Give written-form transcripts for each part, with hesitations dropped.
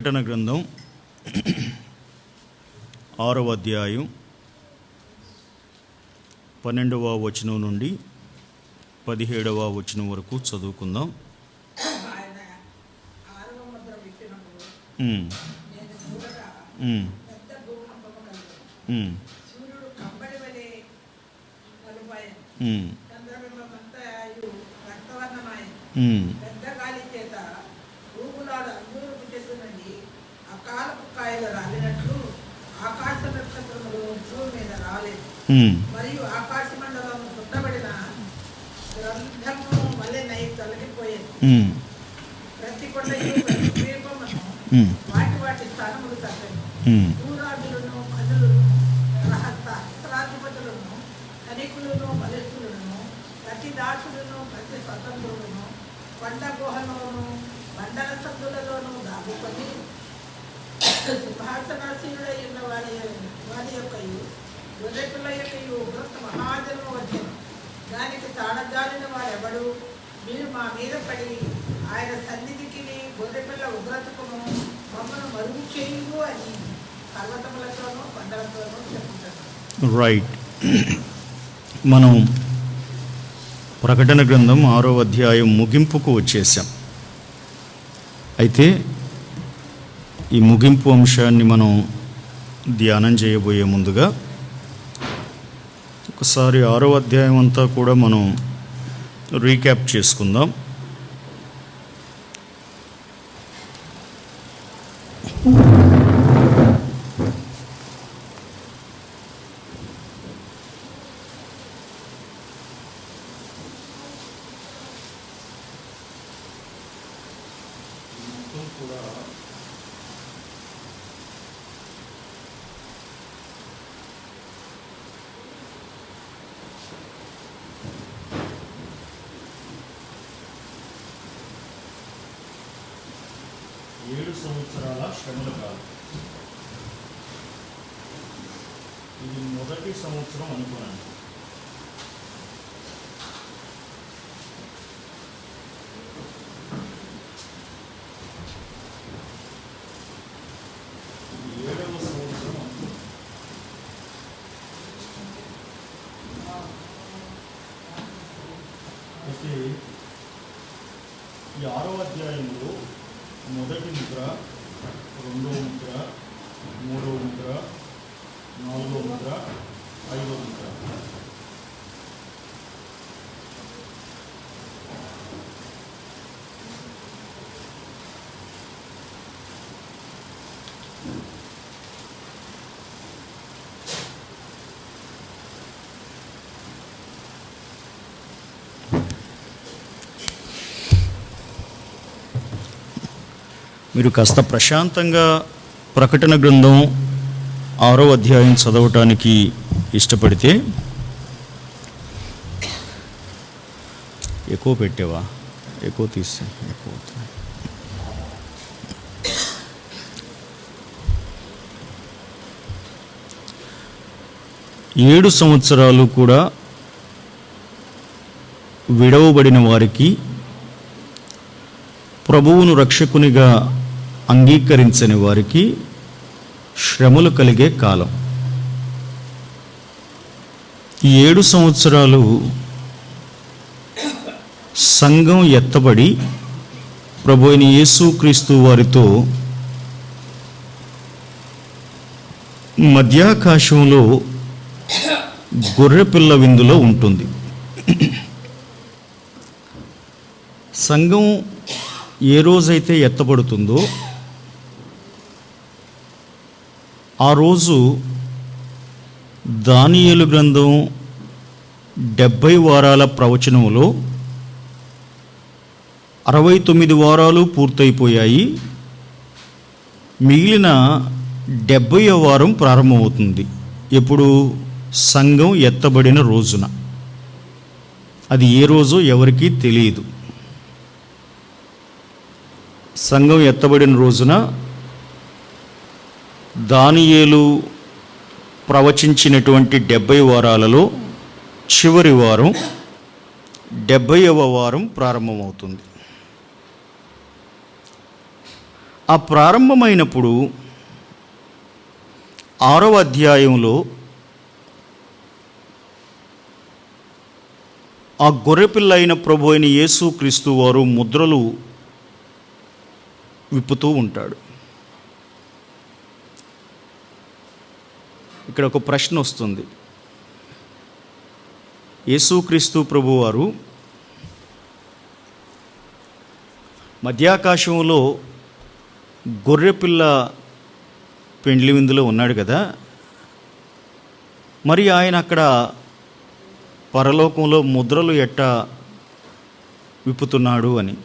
ప్రకటన గ్రంథం 6వ అధ్యాయం 12వ వచనం నుండి 17వ వచనం వరకు చదువుకుందాం. మరియు ఆకాశ మండలం చుట్టబడిన గ్రంథము వలె తొలగిపోయేది. ప్రతి కొండయు ప్రతి ద్వీపమును వాటి స్థానములు తప్పని. భూరాజులను కనులను సహస్రాధిపతులను ధనికులను బలిష్ఠులను ప్రతి దాసులను ప్రతి స్వతంత్రులను కొండ గుహలోను బండల సందులలోను దాగుకొని సింహాసనాసీనుడై ఉన్న వారి యొక్కయు గొర్రెపిల్ల యొక్కయు ఉగ్రత మహాజన్మ వచ్చాను. దానికి తాళజాలిన వారెవడు మీరు మా మీద పడి ఆయన సన్నిధికి గొర్రెపిల్ల ఉగ్రతకును మమ్మను మరుగు చేయు అని పర్వతములతోనూ కొండలతోనూ చెప్పుతారు. రైట్, మనం ప్రకటన గ్రంథం 6వ అధ్యాయం ముగింపుకు వచ్చేసాం. అయితే ఈ ముగింపు అంశాన్ని మనం ధ్యానం చేయబోయే ముందుగా ఒకసారి 6వ అధ్యాయం అంతా కూడా మనం రీక్యాప్ చేసుకుందాం. కూడా 7 సంవత్సరాల శ్రమల కాలం. ఇది మొదటి సంవత్సరం అనుకున్నాను. అయితే ఈ 6వ అధ్యాయంలో మొదటి ముద్ర, 2వ ముద్ర, 3వ ముద్ర, 4వ ముద్ర, 5వ ముద్ర, మీరు కాస్త ప్రశాంతంగా ప్రకటన గ్రంథం 6వ అధ్యాయం చదవటానికి ఇష్టపడితే, ఎక్కువ పెట్టేవా? ఎక్కువ తీసి ఎక్కువ 7 సంవత్సరాలు కూడా విడవబడిన వారికి, ప్రభువును రక్షకునిగా అంగీకరించని వారికి శ్రమలు కలిగే కాలం. ఈ 7 సంవత్సరాలు సంఘం ఎత్తబడి ప్రభు అయిన యేసుక్రీస్తు వారితో మధ్యాకాశంలో గొర్రెపిల్ల విందులో ఉంటుంది. సంఘం ఏ రోజైతే ఎత్తబడుతుందో ఆ రోజు దానియేలు గ్రంథం 70 వారాల ప్రవచనంలో 69 వారాలు పూర్తయిపోయాయి. మిగిలిన 70వ వారం ప్రారంభమవుతుంది. ఎప్పుడు? సంఘం ఎత్తబడిన రోజున. అది ఏ రోజో ఎవరికీ తెలియదు. సంఘం ఎత్తబడిన రోజున దానియేలు ప్రవచించినటువంటి 70 వారాలలో చివరి వారం 70వ వారం ప్రారంభమవుతుంది. ఆ ప్రారంభమైనప్పుడు 6వ అధ్యాయంలో ఆ గొర్రెపిల్ల అయిన ప్రభు అయిన యేసుక్రీస్తు వారు ముద్రలు విప్పుతూ ఉంటాడు. ఇక్కడ ఒక ప్రశ్న వస్తుంది. యేసుక్రీస్తు ప్రభువారు మధ్యాకాశంలో గొర్రెపిల్ల పెండ్లి విందులో ఉన్నాడు కదా, మరి ఆయన అక్కడ పరలోకంలో ముద్రలు ఎట్టా విప్పుతున్నాడు అని.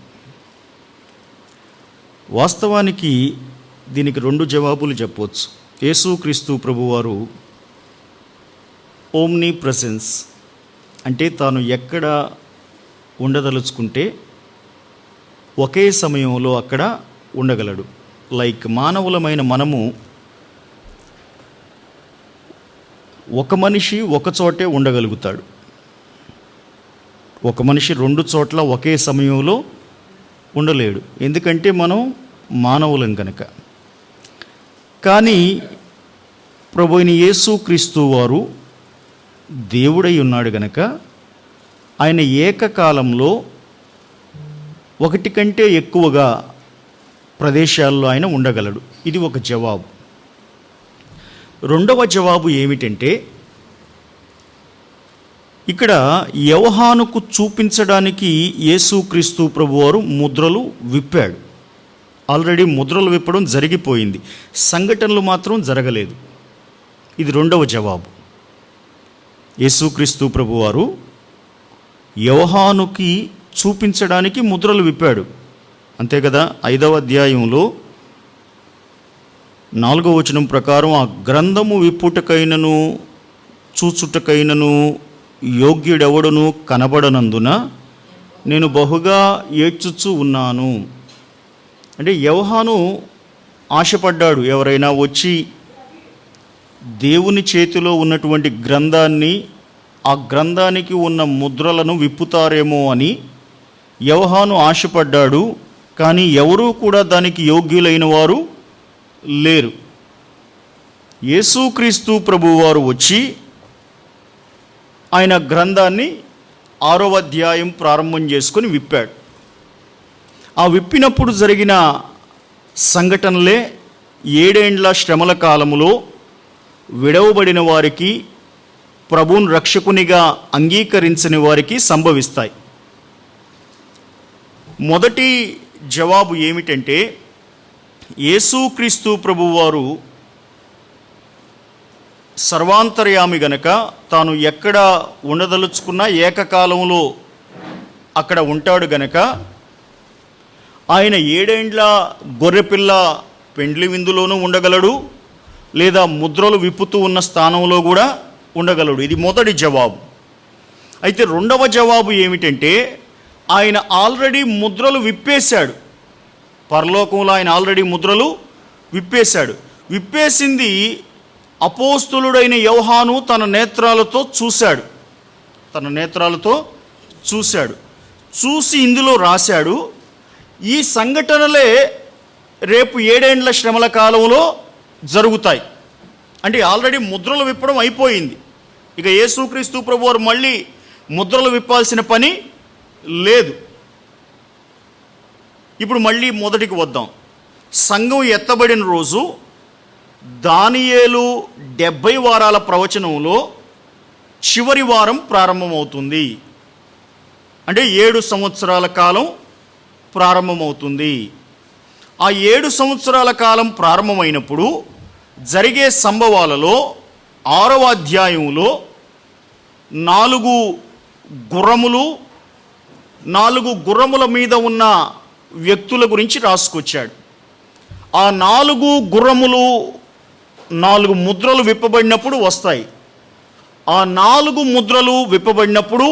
వాస్తవానికి దీనికి 2 జవాబులు చెప్పవచ్చు. యేసుక్రీస్తు ప్రభువారు ఓమ్ని ప్రెసెన్స్, అంటే తాను ఎక్కడ ఉండదలుచుకుంటే ఒకే సమయంలో అక్కడ ఉండగలడు. లైక్ మానవులమైన మనము ఒక మనిషి ఒక చోటే ఉండగలుగుతాడు, ఒక మనిషి 2 చోట్ల ఒకే సమయంలో ఉండలేడు, ఎందుకంటే మనం మానవులం కనుక. కానీ ప్రభు అయిన యేసుక్రీస్తు వారు దేవుడై ఉన్నాడు గనక ఆయన ఏకకాలంలో ఒకటి కంటే ఎక్కువగా ప్రదేశాల్లో ఆయన ఉండగలడు. ఇది ఒక జవాబు. 2వ జవాబు ఏమిటంటే, ఇక్కడ యోహానుకు చూపించడానికి యేసుక్రీస్తు ప్రభువారు ముద్రలు విప్పాడు. ఆల్రెడీ ముద్రలు విప్పడం జరిగిపోయింది, సంఘటనలు మాత్రం జరగలేదు. ఇది 2వ జవాబు. యేసుక్రీస్తు ప్రభువారు యోహానుకి చూపించడానికి ముద్రలు విప్పాడు, అంతే కదా. 5వ అధ్యాయంలో 4వ వచనం ప్రకారం ఆ గ్రంథము విప్పుటకైనను చూచుటకైనను యోగ్యుడెవడును కనబడనందున నేను బహుగా ఏడ్చుచు ఉన్నాను. అంటే యోహాను ఆశపడ్డాడు, ఎవరైనా వచ్చి దేవుని చేతిలో ఉన్నటువంటి గ్రంథాన్ని, ఆ గ్రంథానికి ఉన్న ముద్రలను విప్పుతారేమో అని యోహాను ఆశపడ్డాడు. కానీ ఎవరూ కూడా దానికి యోగ్యులైన వారు లేరు. యేసుక్రీస్తు ప్రభువారు వచ్చి ఆయన గ్రంథాన్ని 6వ అధ్యాయం ప్రారంభం చేసుకొని విప్పాడు. ఆ విప్పినప్పుడు జరిగిన సంఘటనలే 7 ఏండ్ల శ్రమల కాలములో విడవబడిన వారికి, ప్రభువును రక్షకునిగా అంగీకరించని వారికి సంభవిస్తాయి. మొదటి జవాబు ఏమిటంటే, యేసుక్రీస్తు ప్రభువారు సర్వాంతర్యామి గనక తాను ఎక్కడ ఉండదలుచుకున్నా ఏకకాలంలో అక్కడ ఉంటాడు గనక ఆయన 7 ఏండ్ల గొర్రెపిల్ల పెండ్లి విందులోనూ ఉండగలడు, లేదా ముద్రలు విప్పుతూ ఉన్న స్థానంలో కూడా ఉండగలడు. ఇది మొదటి జవాబు. అయితే 2వ జవాబు ఏమిటంటే, ఆయన ఆల్రెడీ ముద్రలు విప్పేశాడు. పరలోకంలో ఆయన ఆల్రెడీ ముద్రలు విప్పేశాడు. విప్పేసింది అపోస్తులుడైన యోహాను తన నేత్రాలతో చూశాడు. చూసి ఇందులో రాశాడు. ఈ సంఘటనలే రేపు 7 ఏండ్ల శ్రమల కాలంలో జరుగుతాయి. అంటే ఆల్రెడీ ముద్రలు విప్పడం అయిపోయింది. ఇక యేసుక్రీస్తు ప్రభువారు మళ్ళీ ముద్రలు విప్పాల్సిన పని లేదు. ఇప్పుడు మళ్ళీ మొదటికి వద్దాం. సంఘం ఎత్తబడిన రోజు దానియేలు 70 వారాల ప్రవచనంలో చివరి వారం ప్రారంభమవుతుంది. అంటే 7 సంవత్సరాల కాలం ప్రారంభమవుతుంది. ఆ 7 సంవత్సరాల కాలం ప్రారంభమైనప్పుడు జరిగే సంభవాలలో 6వ అధ్యాయంలో 4 గుర్రములు, 4 గుర్రముల మీద ఉన్న వ్యక్తుల గురించి రాసుకొచ్చాడు. ఆ 4 గుర్రములు 4 ముద్రలు విప్పబడినప్పుడు వస్తాయి. ఆ 4 ముద్రలు విప్పబడినప్పుడు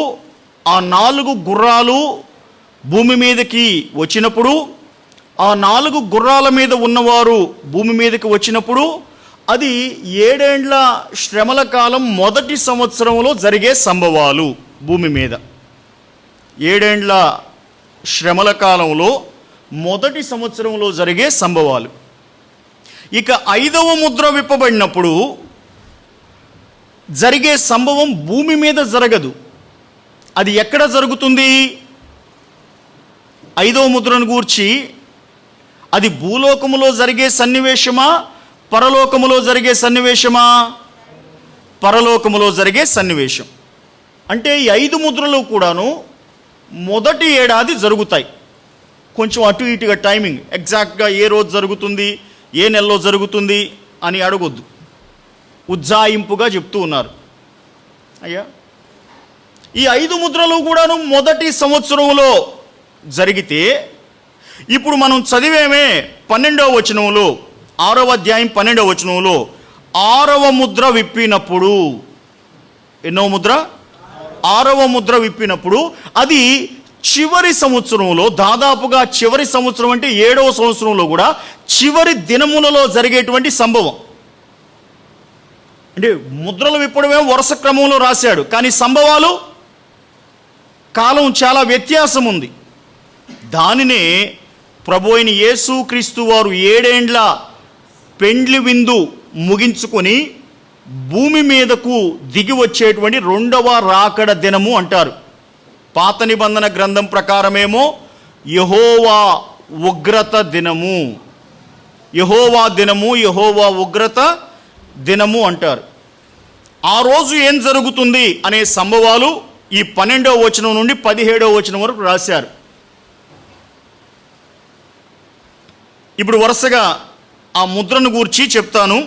ఆ 4 గుర్రాలు భూమి మీదకి వచ్చినప్పుడు, ఆ 4 గుర్రాల మీద ఉన్నవారు భూమి మీదకి వచ్చినప్పుడు, అది 7 ఏండ్ల శ్రమల కాలం మొదటి సంవత్సరంలో జరిగే సంభవాలు. భూమి మీద 7 ఏండ్ల శ్రమల కాలంలో మొదటి సంవత్సరంలో జరిగే సంభవాలు. ఇక 5వ ముద్ర విప్పబడినప్పుడు జరిగే సంభవం భూమి మీద జరగదు. అది ఎక్కడ జరుగుతుంది? 5వ ముద్రను గూర్చి అది భూలోకములో జరిగే సన్నివేశమా, పరలోకములో జరిగే సన్నివేశమా? పరలోకములో జరిగే సన్నివేశం. అంటే ఈ 5 ముద్రలు కూడాను మొదటి ఏడాది జరుగుతాయి. కొంచెం అటు ఇటుగా టైమింగ్ ఎగ్జాక్ట్గా ఏ రోజు జరుగుతుంది, ఏ నెలలో జరుగుతుంది అని అడగొద్దు, ఉజ్జాయింపుగా చెప్తూ ఉన్నారు. అయ్యా, ఈ 5 ముద్రలు కూడాను మొదటి సంవత్సరంలో జరిగితే, ఇప్పుడు మనం చదివేమే 12వ వచనంలో, 6వ అధ్యాయం 12వ వచనంలో 6వ ముద్ర విప్పినప్పుడు, ఎన్నో ముద్ర? 6వ ముద్ర విప్పినప్పుడు అది చివరి సంవత్సరంలో, దాదాపుగా చివరి సంవత్సరం అంటే 7వ సంవత్సరంలో కూడా చివరి దినములలో జరిగేటువంటి సంభవం. అంటే ముద్రలు విప్పడమే వరుస క్రమంలో రాశాడు, కానీ సంభవాలు కాలం చాలా వ్యత్యాసం ఉంది. దానినే ప్రభు అయిన యేసుక్రీస్తు వారు 7 ఏండ్ల పెండ్లి విందు ముగించుకొని భూమి మీదకు దిగి వచ్చేటువంటి 2వ రాకడ దినము అంటారు. పాత నిబంధన గ్రంథం ప్రకారమేమో యెహోవా ఉగ్రత దినము, యెహోవా దినము, యెహోవా ఉగ్రత దినము అంటారు. ఆ రోజు ఏం జరుగుతుంది అనే సంభవాలు ఈ 12వ వచనం నుండి 17వ వచనం వరకు రాశారు. ఇప్పుడు వరుసగా ఆ ముద్రను గూర్చి చెప్తాను.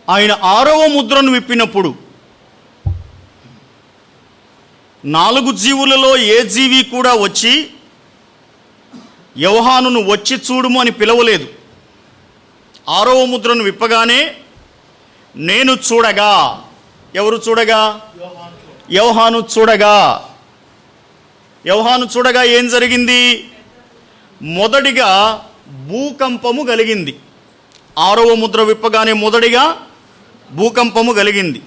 ఆయన 6వ ముద్రను విప్పినప్పుడు 4 జీవులలో ఏ జీవి కూడా వచ్చి యోహానును వచ్చి చూడుము అని పిలవలేదు. 6వ ముద్రను విప్పగానే నేను చూడగా, ఎవరు చూడగా? యోహాను చూడగా. యోహాను చూడగా ఏం జరిగింది? మొదటిగా భూకంపము కలిగింది. 6వ ముద్ర విప్పగానే మొదటిగా భూకంపము కలిగింది.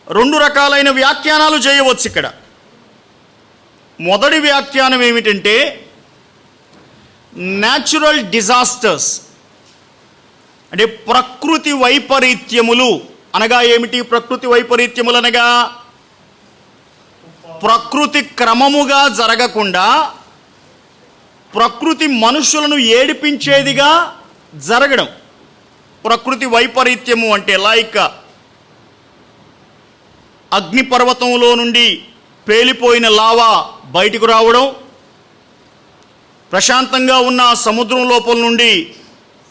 2 రకాలైన వ్యాఖ్యానాలు చేయవచ్చు ఇక్కడ. మొదటి వ్యాఖ్యానం ఏమిటంటే న్యాచురల్ డిజాస్టర్స్, అంటే ప్రకృతి వైపరీత్యములు. అనగా ఏమిటి ప్రకృతి వైపరీత్యములు? అనగా ప్రకృతి క్రమముగా జరగకుండా ప్రకృతి మనుషులను ఏడిపించేదిగా జరగడం ప్రకృతి వైపరీత్యము అంటే. లైక్ అగ్నిపర్వతంలో నుండి పేలిపోయిన లావా బయటకు రావడం, ప్రశాంతంగా ఉన్న సముద్రం లోపల నుండి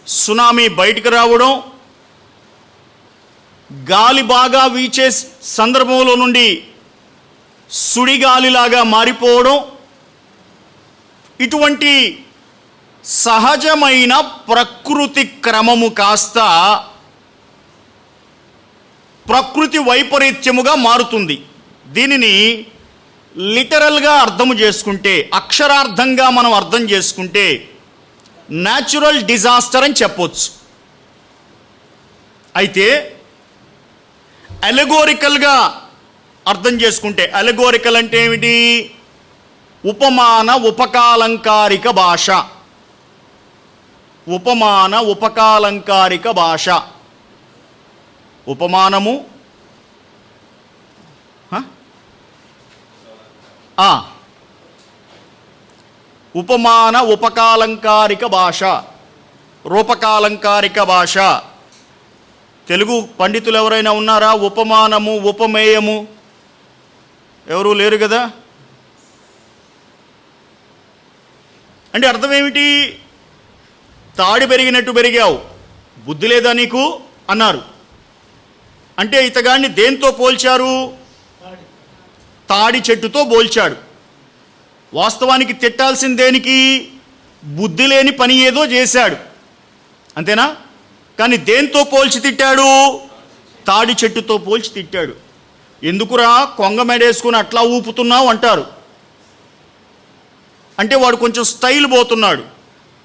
సునామీ బయటకు రావడం, గాలి బాగా వీచే సందర్భంలో నుండి సుడిగాలిలాగా మారిపోవడం, ఇటువంటి సహజమైన ప్రకృతి క్రమము కాస్త ప్రకృతి వైపరీత్యముగా మారుతుంది. దీనిని లిటరల్గా అర్థము చేసుకుంటే, అక్షరార్థంగా మనం అర్థం చేసుకుంటే న్యాచురల్ డిజాస్టర్ అని చెప్పొచ్చు. అయితే అలెగోరికల్గా అర్థం చేసుకుంటే, అలెగోరికల్ అంటే ఏమిటి? ఉపమాన ఉపకాలంకారిక భాష. ఉపమాన ఉపకాలంకారిక భాష. ఉపమానము ఉపమాన ఉపకాలంకారిక భాష, రూపకాలంకారిక భాష. తెలుగు పండితులు ఎవరైనా ఉన్నారా? ఉపమానము ఉపమేయము ఎవరూ లేరు కదా. అంటే అర్థం ఏమిటి? తాడి పెరిగినట్టు పెరిగావు, బుద్ధి లేదా నీకు అన్నారు. అంటే ఇతగాడిని దేంతో పోల్చారు? తాడి చెట్టుతో పోల్చాడు. వాస్తవానికి తిట్టాల్సిన దేనికి? బుద్ధి లేని పని ఏదో చేశాడు, అంతేనా? కానీ దేంతో పోల్చి తిట్టాడు? తాడి చెట్టుతో పోల్చి తిట్టాడు. ఎందుకురా కొంగ మెడేసుకుని అట్లా ఊపుతున్నావు అంటారు. అంటే వాడు కొంచెం స్టైల్ పోతున్నాడు.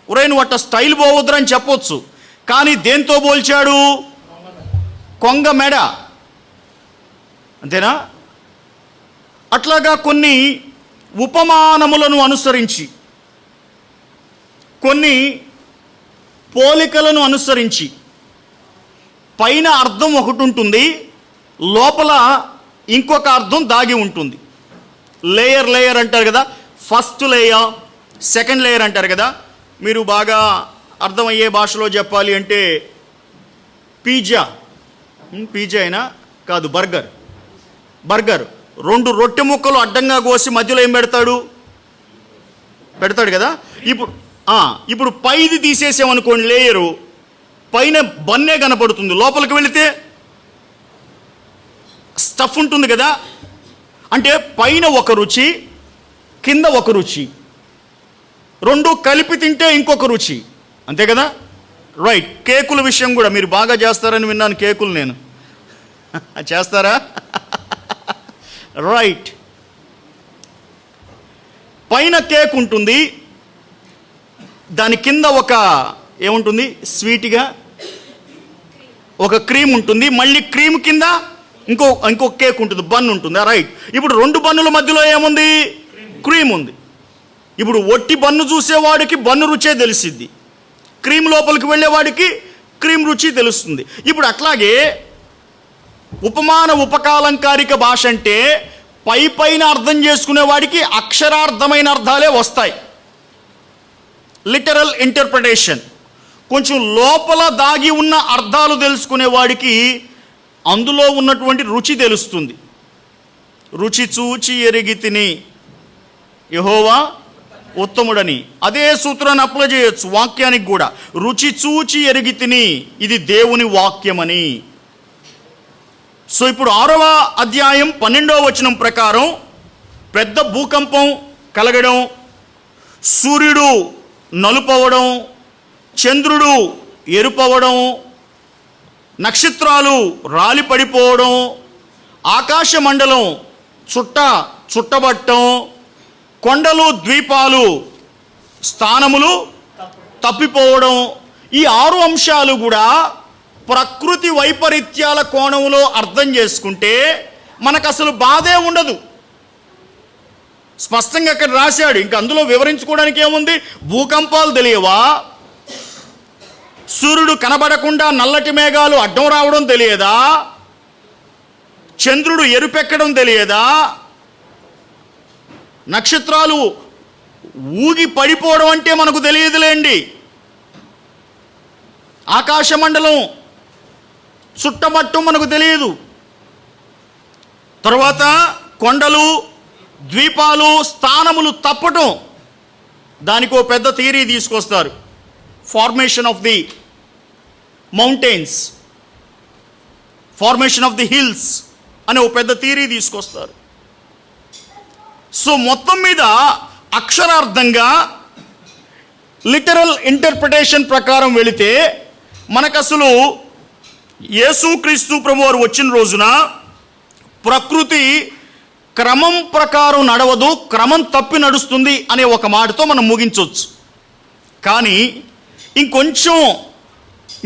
ఒరే నువ్వు అట్ట స్టైల్ పోవద్దురని చెప్పొచ్చు, కానీ దేంతో పోల్చాడు? కొంగ మెడ, అంతేనా? అట్లాగా కొన్ని ఉపమానములను అనుసరించి, కొన్ని పోలికలను అనుసరించి పైన అర్థం ఒకటి ఉంటుంది, లోపల ఇంకొక అర్థం దాగి ఉంటుంది. లేయర్ లేయర్ అంటారు కదా, ఫస్ట్ లేయర్ సెకండ్ లేయర్ అంటారు కదా. మీరు బాగా అర్థమయ్యే భాషలో చెప్పాలి అంటే పిజ్జా, పిజ్జా అయినా కాదు, బర్గర్ 2 రొట్టె ముక్కలు అడ్డంగా కోసి మధ్యలో ఏం పెడతాడు కదా. ఇప్పుడు పైది తీసేసామనుకోండి లేయరు, పైన బన్నే కనపడుతుంది, లోపలికి వెళితే స్టఫ్ ఉంటుంది కదా. అంటే పైన ఒక రుచి, కింద ఒక రుచి, 2 కలిపి తింటే ఇంకొక రుచి, అంతే కదా. రైట్. కేకుల విషయం కూడా మీరు బాగా చేస్తారని విన్నాను. కేకులు నేను చేస్తారా? రైట్. పైన కేక్ ఉంటుంది, దాని కింద ఒక ఏముంటుంది? స్వీట్గా ఒక క్రీమ్ ఉంటుంది, మళ్ళీ క్రీమ్ కింద ఇంకో కేక్ ఉంటుంది, బన్ ఉంటుంది. రైట్. ఇప్పుడు 2 బన్నుల మధ్యలో ఏముంది? క్రీమ్ ఉంది. ఇప్పుడు ఒట్టి బన్ను చూసేవాడికి బన్ను రుచే తెలిసిద్ది, క్రీమ్ లోపలికి వెళ్ళేవాడికి క్రీమ్ రుచి తెలుస్తుంది. ఇప్పుడు అట్లాగే ఉపమాన ఉపకాలంకారిక భాష అంటే పైన అర్థం చేసుకునేవాడికి అక్షరార్థమైన అర్థాలే వస్తాయి, లిటరల్ ఇంటర్ప్రిటేషన్. కొంచెం లోపల దాగి ఉన్న అర్థాలు తెలుసుకునేవాడికి అందులో ఉన్నటువంటి రుచి తెలుస్తుంది. రుచి చూచి ఎరిగితిని యెహోవా ఉత్తముడని. అదే సూత్రాన్ని అప్లై చేయొచ్చు వాక్యానికి కూడా. రుచి చూచి ఎరిగితిని, ఇది దేవుని వాక్యమని. సో ఇప్పుడు 6వ అధ్యాయం 12వ వచనం ప్రకారం పెద్ద భూకంపం కలగడం, సూర్యుడు నలుపవడం, చంద్రుడు ఎరుపవడం, నక్షత్రాలు రాలి పడిపోవడం, ఆకాశ మండలం చుట్టబట్టం, కొండలు ద్వీపాలు స్థానములు తప్పిపోవడం. ఈ 6 అంశాలు కూడా ప్రకృతి వైపరీత్యాల కోణంలో అర్థం చేసుకుంటే మనకు అసలు బాధే ఉండదు. స్పష్టంగా అక్కడ రాశాడు. ఇంకా అందులో వివరించుకోవడానికి ఏముంది? భూకంపాలు తెలియవా? సూర్యుడు కనబడకుండా నల్లటి మేఘాలు అడ్డం రావడం తెలియదా? చంద్రుడు ఎరుపెక్కడం తెలియదా? నక్షత్రాలు ఊగి పడిపోవడం అంటే మనకు తెలియదులేండి. ఆకాశ మండలం చుట్టమట్టం మనకు తెలియదు. తర్వాత కొండలు ద్వీపాలు స్థానములు తప్పటం, దానికి ఓ పెద్ద థియరీ తీసుకొస్తారు. Formation of the mountains, formation of the hills అనే ఓ పెద్ద థియరీ తీసుకొస్తారు. సో మొత్తం మీద అక్షరార్థంగా లిటరల్ ఇంటర్ప్రిటేషన్ ప్రకారం వెళితే మనకు అసలు యేసుక్రీస్తు ప్రభువారు వచ్చిన రోజున ప్రకృతి క్రమం ప్రకారం నడవదు, క్రమం తప్పి నడుస్తుంది అనే ఒక మాటతో మనం ముగించవచ్చు. కానీ ఇంకొంచెం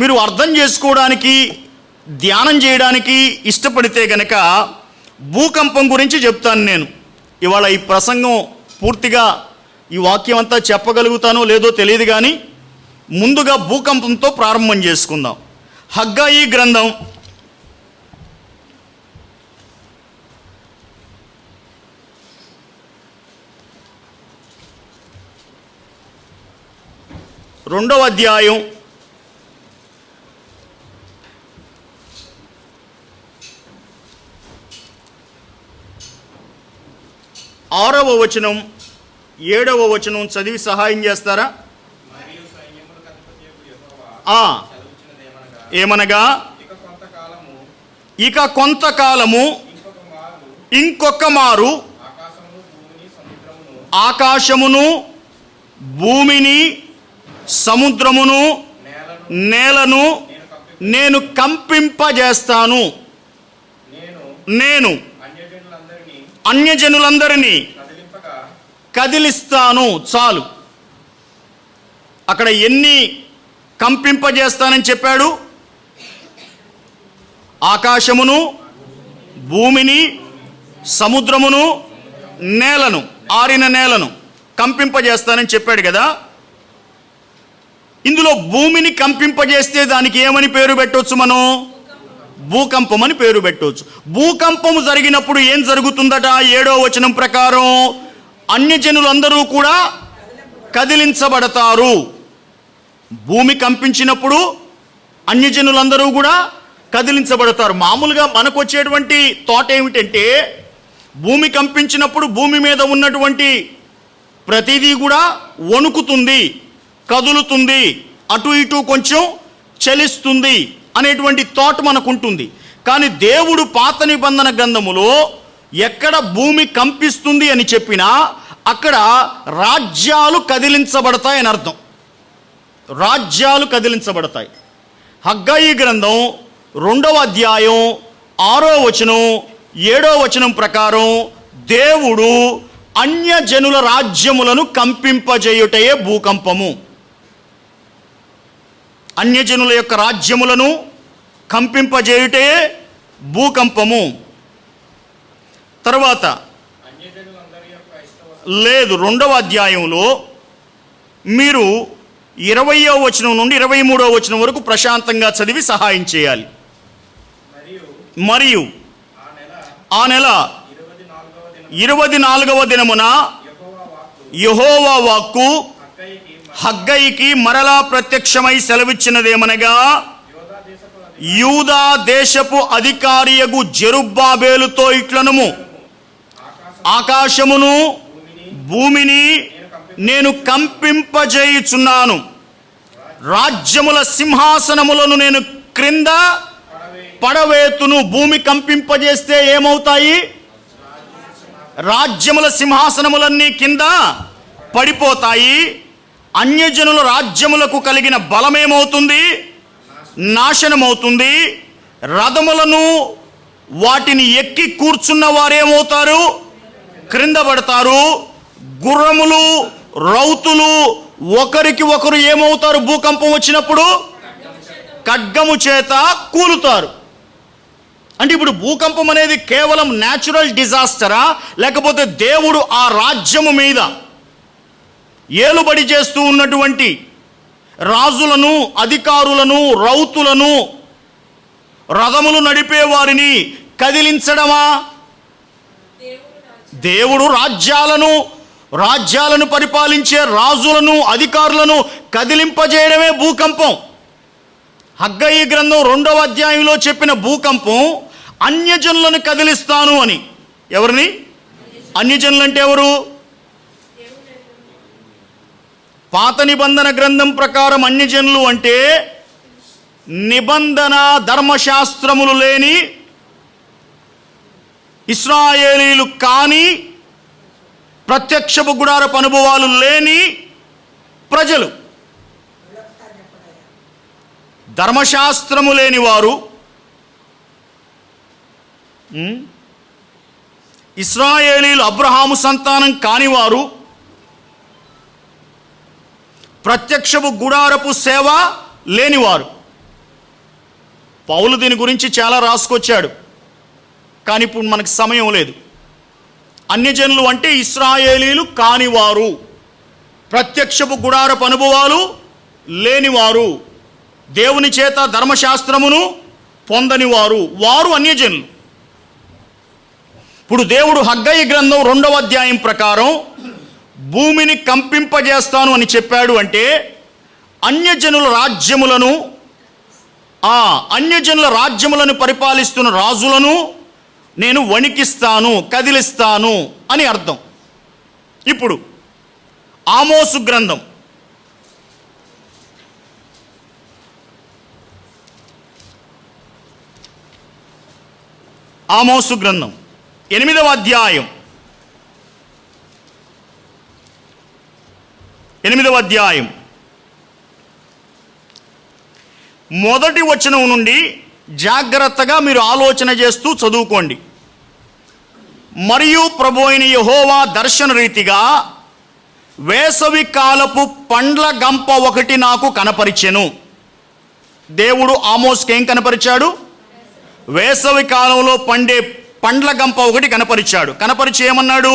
మీరు అర్థం చేసుకోవడానికి, ధ్యానం చేయడానికి ఇష్టపడితే గనక భూకంపం గురించి చెప్తాను నేను. ఇవాళ ఈ ప్రసంగం పూర్తిగా ఈ వాక్యం అంతా చెప్పగలుగుతానో లేదో తెలియదు, కానీ ముందుగా భూకంపంతో ప్రారంభం చేసుకుందాం. హగ్గయి గ్రంథం 2వ అధ్యాయం 6వ వచనం 7వ వచనం చదివి సహాయం చేస్తారా? ఏమనగా ఇక కొంతకాలము ఇంకొక మారు ఆకాశమును భూమిని సముద్రమును నేలను నేను కంపింపజేస్తాను. నేను అన్యజనులందరినీ కదిలిస్తాను. చాలు. అక్కడ ఎన్ని కంపింపజేస్తానని చెప్పాడు? ఆకాశమును, భూమిని, సముద్రమును, నేలను, ఆరిన నేలను కంపింపజేస్తానని చెప్పాడు కదా. ఇందులో భూమిని కంపింపజేస్తే దానికి ఏమని పేరు పెట్టవచ్చు? మనం భూకంపం అని పేరు పెట్టవచ్చు. భూకంపము జరిగినప్పుడు ఏం జరుగుతుందట? 7వ వచనం ప్రకారం అన్యజనులందరూ కూడా కదిలించబడతారు. భూమి కంపించినప్పుడు అన్యజనులందరూ కూడా కదిలించబడతారు. మామూలుగా మనకు వచ్చేటువంటి థాట్ ఏమిటంటే, భూమి కంపించినప్పుడు భూమి మీద ఉన్నటువంటి ప్రతిదీ కూడా వణుకుతుంది, కదులుతుంది, అటు ఇటు కొంచెం చలిస్తుంది అనేటువంటి థాట్ మనకు ఉంటుంది. కానీ దేవుడు పాత నిబంధన గ్రంథములో ఎక్కడ భూమి కంపిస్తుంది అని చెప్పినా అక్కడ రాజ్యాలు కదిలించబడతాయి అని అర్థం. రాజ్యాలు కదిలించబడతాయి. హగ్గయి గ్రంథం 2వ అధ్యాయం 6వ వచనం 7వ వచనం ప్రకారం దేవుడు అన్యజనుల రాజ్యములను కంపింపజేయుటయే భూకంపము. అన్యజనుల యొక్క రాజ్యములను కంపింపజేయుటే భూకంపము. తర్వాత లేదు, 2వ అధ్యాయంలో మీరు 20వ వచనం నుండి 23వ వచనం వరకు ప్రశాంతంగా చదివి సహాయం చేయాలి. మరియు ఆ నెల 24వ దినమున యెహోవా వాక్కు హగ్గయికి మరలా ప్రత్యక్షమై సెలవిచ్చినదేమనగా, యూదా దేశపు అధికారియగు జెరుబ్బాబేలుతో ఇట్లనుము, ఆకాశమును భూమిని నేను కంపింపజేయుచున్నాను, రాజ్యముల సింహాసనములను నేను క్రింద పడవేతును. భూమి కంపింపజేస్తే ఏమవుతాయి? రాజ్యముల సింహాసనములన్నీ కింద పడిపోతాయి. అన్యజనుల రాజ్యములకు కలిగిన బలమేమవుతుంది? నాశనమవుతుంది. రథములను వాటిని ఎక్కి కూర్చున్న వారేమవుతారు? క్రింద పడతారు. గుర్రములు, రౌతులు ఒకరికి ఒకరు ఏమవుతారు? భూకంపం వచ్చినప్పుడు ఖడ్గము చేత కూలుతారు. అంటే ఇప్పుడు భూకంపం అనేది కేవలం న్యాచురల్ డిజాస్టరా, లేకపోతే దేవుడు ఆ రాజ్యము మీద ఏలుబడి చేస్తూ ఉన్నటువంటి రాజులను, అధికారులను, రౌతులను, రథములు నడిపే వారిని కదిలించడమా? దేవుడు రాజ్యాలను పరిపాలించే రాజులను, అధికారులను కదిలింపజేయడమే భూకంపం. హగ్గయి గ్రంథం 2వ అధ్యాయంలో చెప్పిన భూకంపం అన్యజనులను కదిలిస్తాను అని. ఎవరిని? అన్యజనులు అంటే ఎవరు? పాత నిబంధన గ్రంథం ప్రకారం అన్యజనులు అంటే నిబంధన ధర్మశాస్త్రములు లేని, ఇశ్రాయేలీలు కాని, ప్రత్యక్షపు గుడారపు అనుభవాలు లేని ప్రజలు. ధర్మశాస్త్రము లేనివారు, ఇశ్రాయేలీలు అబ్రహాము సంతానం కానివారు, ప్రత్యక్షపు గుడారపు సేవ లేనివారు. పౌలు దీని గురించి చాలా రాసుకొచ్చాడు, కానీ ఇప్పుడు మనకు సమయం లేదు. అన్యజనులు అంటే ఇశ్రాయేలీలు కానివారు, ప్రత్యక్షపు గుడారపు అనుభవాలు లేనివారు, దేవుని చేత ధర్మశాస్త్రమును పొందనివారు, వారు అన్యజనులు. ఇప్పుడు దేవుడు హగ్గయి గ్రంథం 2వ అధ్యాయం ప్రకారం భూమిని కంపింపజేస్తాను అని చెప్పాడు. అంటే అన్యజనుల రాజ్యములను పరిపాలిస్తున్న రాజులను నేను వణికిస్తాను, కదిలిస్తాను అని అర్థం. ఇప్పుడు ఆమోసు గ్రంథం 8వ అధ్యాయం 8వ అధ్యాయం మొదటి వచనం నుండి జాగ్రత్తగా మీరు ఆలోచన చేస్తూ చదువుకోండి. మరియు ప్రభు అయిన యెహోవా దర్శన రీతిగా వేసవి కాలపు పండ్ల గంప ఒకటి నాకు కనపరిచెను. దేవుడు ఆమోస్కి ఏం కనపరిచాడు? వేసవి కాలంలో పండే పండ్ల గంప ఒకటి కనపరిచాడు. కనపరిచి ఏమన్నాడు?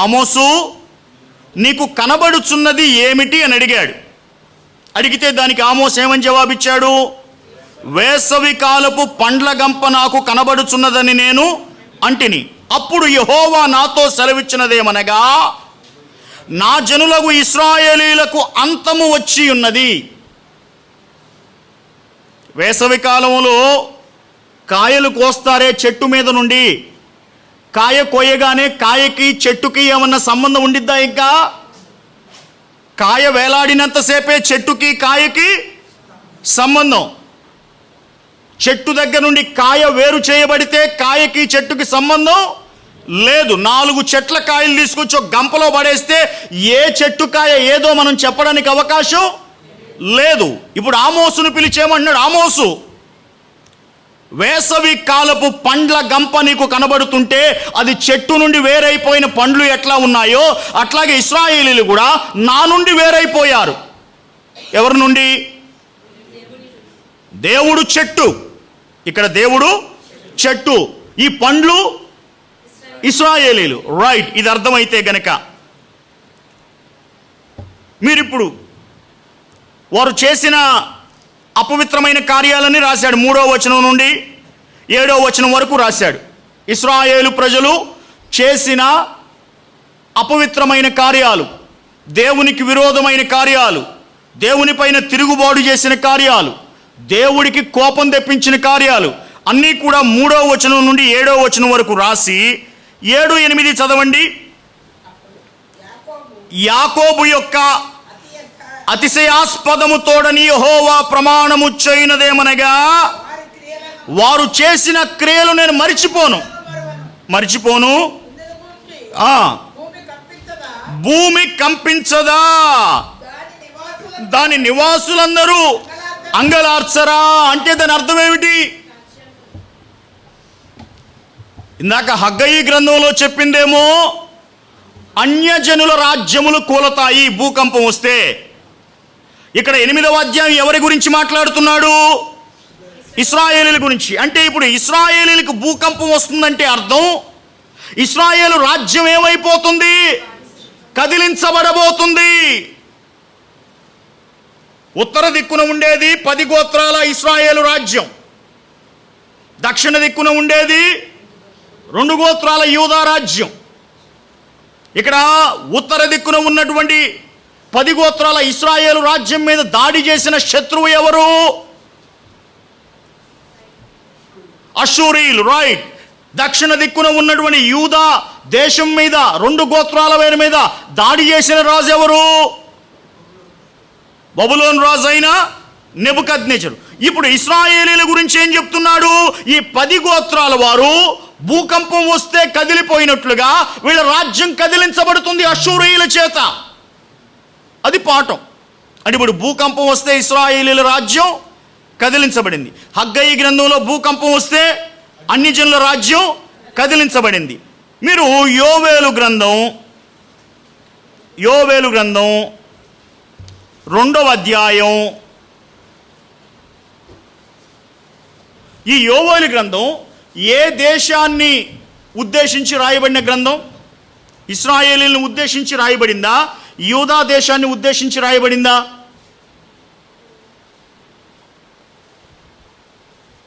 ఆమోసు, నీకు కనబడుచున్నది ఏమిటి అని అడిగాడు. అడిగితే దానికి ఆమోస్ ఏమని జవాబిచ్చాడు? వేసవి కాలపు పండ్ల గంప నాకు కనబడుచున్నదని నేను అంటిని. అప్పుడు యెహోవా నాతో సెలవిచ్చినదేమనగా, నా జనులకు ఇశ్రాయేలీలకు అంతము వచ్చి ఉన్నది. వేసవి కాలంలో కాయలు కోస్తారే చెట్టు మీద నుండి, కాయ కోయగానే కాయకి చెట్టుకి ఏమన్నా సంబంధం ఉండిద్దా? ఇంకా కాయ వేలాడినంతసేపే చెట్టుకి కాయకి సంబంధం. చెట్టు దగ్గర నుండి కాయ వేరు చేయబడితే కాయకి చెట్టుకి సంబంధం లేదు. 4 చెట్ల కాయలు తీసుకొచ్చి ఒక గంపలో పడేస్తే ఏ చెట్టు కాయ ఏదో మనం చెప్పడానికి అవకాశం లేదు. ఇప్పుడు ఆమోసును పిలిచేమన్నాడు, ఆమోసు, వేసవి కాలపు పండ్ల గంప నీకు కనబడుతుంటే అది చెట్టు నుండి వేరైపోయిన పండ్లు ఎట్లా ఉన్నాయో అట్లాగే ఇశ్రాయేలీలు కూడా నా నుండి వేరైపోయారు. ఎవరి నుండి? దేవుడు చెట్టు, ఇక్కడ దేవుడు చెట్టు, ఈ పండ్లు ఇశ్రాయేలీలు. రైట్, ఇది అర్థమైతే గనక మీరిప్పుడు వారు చేసిన అపవిత్రమైన కార్యాలని రాశాడు. 3వ వచనం నుండి 7వ వచనం వరకు రాశాడు. ఇశ్రాయేలు ప్రజలు చేసిన అపవిత్రమైన కార్యాలు, దేవునికి విరోధమైన కార్యాలు, దేవునిపైన తిరుగుబాటు చేసిన కార్యాలు, దేవుడికి కోపం తెప్పించిన కార్యాలు అన్నీ కూడా 3వ వచనం నుండి 7వ వచనం వరకు రాసి 7, 8 చదవండి. యాకోబు యొక్క అతిశయాస్పదము తోడని యెహోవా ప్రమాణము చేయనదేమనగా, వారు చేసిన క్రియలు నేను మరిచిపోను. భూమి కంపించదా, దాని నివాసులందరూ అంగలార్చరా. అంటే దాని అర్థం ఏమిటి? ఇందాక హగ్గయి గ్రంథంలో చెప్పిందేమో అన్యజనుల రాజ్యములు కూలతాయి భూకంపం వస్తే. ఇక్కడ 8వ అధ్యాయం ఎవరి గురించి మాట్లాడుతున్నాడు? ఇశ్రాయేలీల గురించి. అంటే ఇప్పుడు ఇశ్రాయేలీలకు భూకంపం వస్తుందంటే అర్థం ఇశ్రాయేలు రాజ్యం ఏమైపోతుంది? కదిలించబడబోతుంది. ఉత్తర దిక్కున ఉండేది 10 గోత్రాల ఇశ్రాయేలు రాజ్యం, దక్షిణ దిక్కున ఉండేది 2 గోత్రాల యూదా రాజ్యం. ఇక్కడ ఉత్తర దిక్కున ఉన్నటువంటి 10 గోత్రాల ఇశ్రాయేలు రాజ్యం మీద దాడి చేసిన శత్రువు ఎవరు? అష్షూరీయులు. రైట్. దక్షిణ దిక్కున ఉన్నటువంటి యూదా దేశం మీద 2 గోత్రాల వారి మీద దాడి చేసిన రాజు ఎవరు? బబులోను రాజు అయిన నెబుకద్నెజరు. ఇప్పుడు ఇశ్రాయేలీల గురించి ఏం చెప్తున్నాడు? ఈ 10 గోత్రాల వారు భూకంపం వస్తే కదిలిపోయినట్లుగా వీళ్ళ రాజ్యం కదిలించబడుతుంది అష్షూరీయుల చేత. అది పాఠం. అంటే ఇప్పుడు భూకంపం వస్తే ఇశ్రాయేలీల రాజ్యం కదిలించబడింది. హగ్గయి గ్రంథంలో భూకంపం వస్తే అన్ని జనుల రాజ్యం కదిలించబడింది. మీరు యోవేలు గ్రంథం 2వ అధ్యాయం, ఈ యోవేలు గ్రంథం ఏ దేశాన్ని ఉద్దేశించి రాయబడిన గ్రంథం? ఇశ్రాయేలీలను ఉద్దేశించి రాయబడిందా? యూదా దేశాన్ని ఉద్దేశించి రాయబడిందా?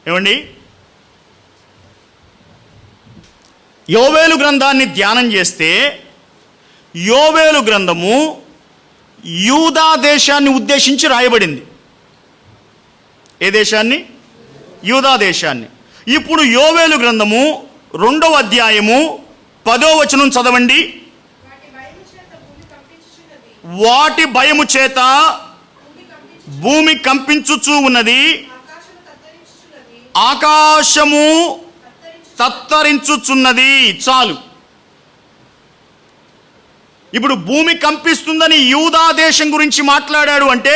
ఏమండి, యోవేలు గ్రంథాన్ని ధ్యానం చేస్తే యోవేలు గ్రంథము యూదా దేశాన్ని ఉద్దేశించి రాయబడింది. ఏ దేశాన్ని? యూదా దేశాన్ని. ఇప్పుడు యోవేలు గ్రంథము 2వ అధ్యాయము 10వ వచనం చదవండి. వాటి భయము చేత భూమి కంపించుచూ ఉన్నది, ఆకాశము తత్తరించుచున్నది. చాలు. ఇప్పుడు భూమి కంపిస్తుందని యూదా దేశం గురించి మాట్లాడాడు అంటే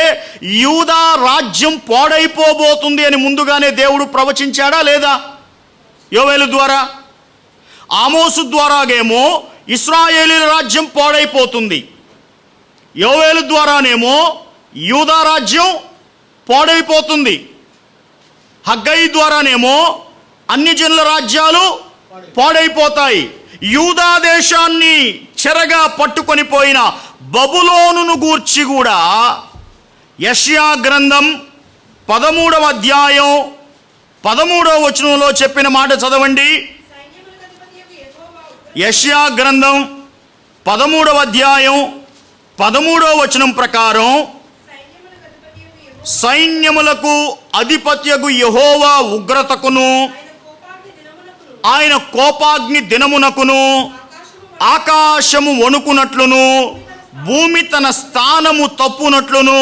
యూదా రాజ్యం పాడైపోబోతుంది అని ముందుగానే దేవుడు ప్రవచించాడా లేదా? యోవేలు ద్వారా. ఆమోసు ద్వారాగేమో ఇశ్రాయేలీల రాజ్యం పాడైపోతుంది, యోవేలు ద్వారానేమో యూదా రాజ్యం పాడైపోతుంది, హగ్గయి ద్వారానేమో అన్ని జనుల రాజ్యాలు పాడైపోతాయి. యూదా దేశాన్ని చెరగా పట్టుకొని పోయిన బబులోనును గూర్చి కూడా యెషయా గ్రంథం 13వ అధ్యాయం 13వ వచనంలో చెప్పిన మాట చదవండి. యెషయా గ్రంథం 13వ అధ్యాయం 13వ వచనం ప్రకారం సైన్యములకు అధిపత్యగు యెహోవా ఉగ్రతకును ఆయన కోపాగ్ని దినమునకును ఆకాశము వణుకునట్లును భూమి తన స్థానము తప్పునట్లును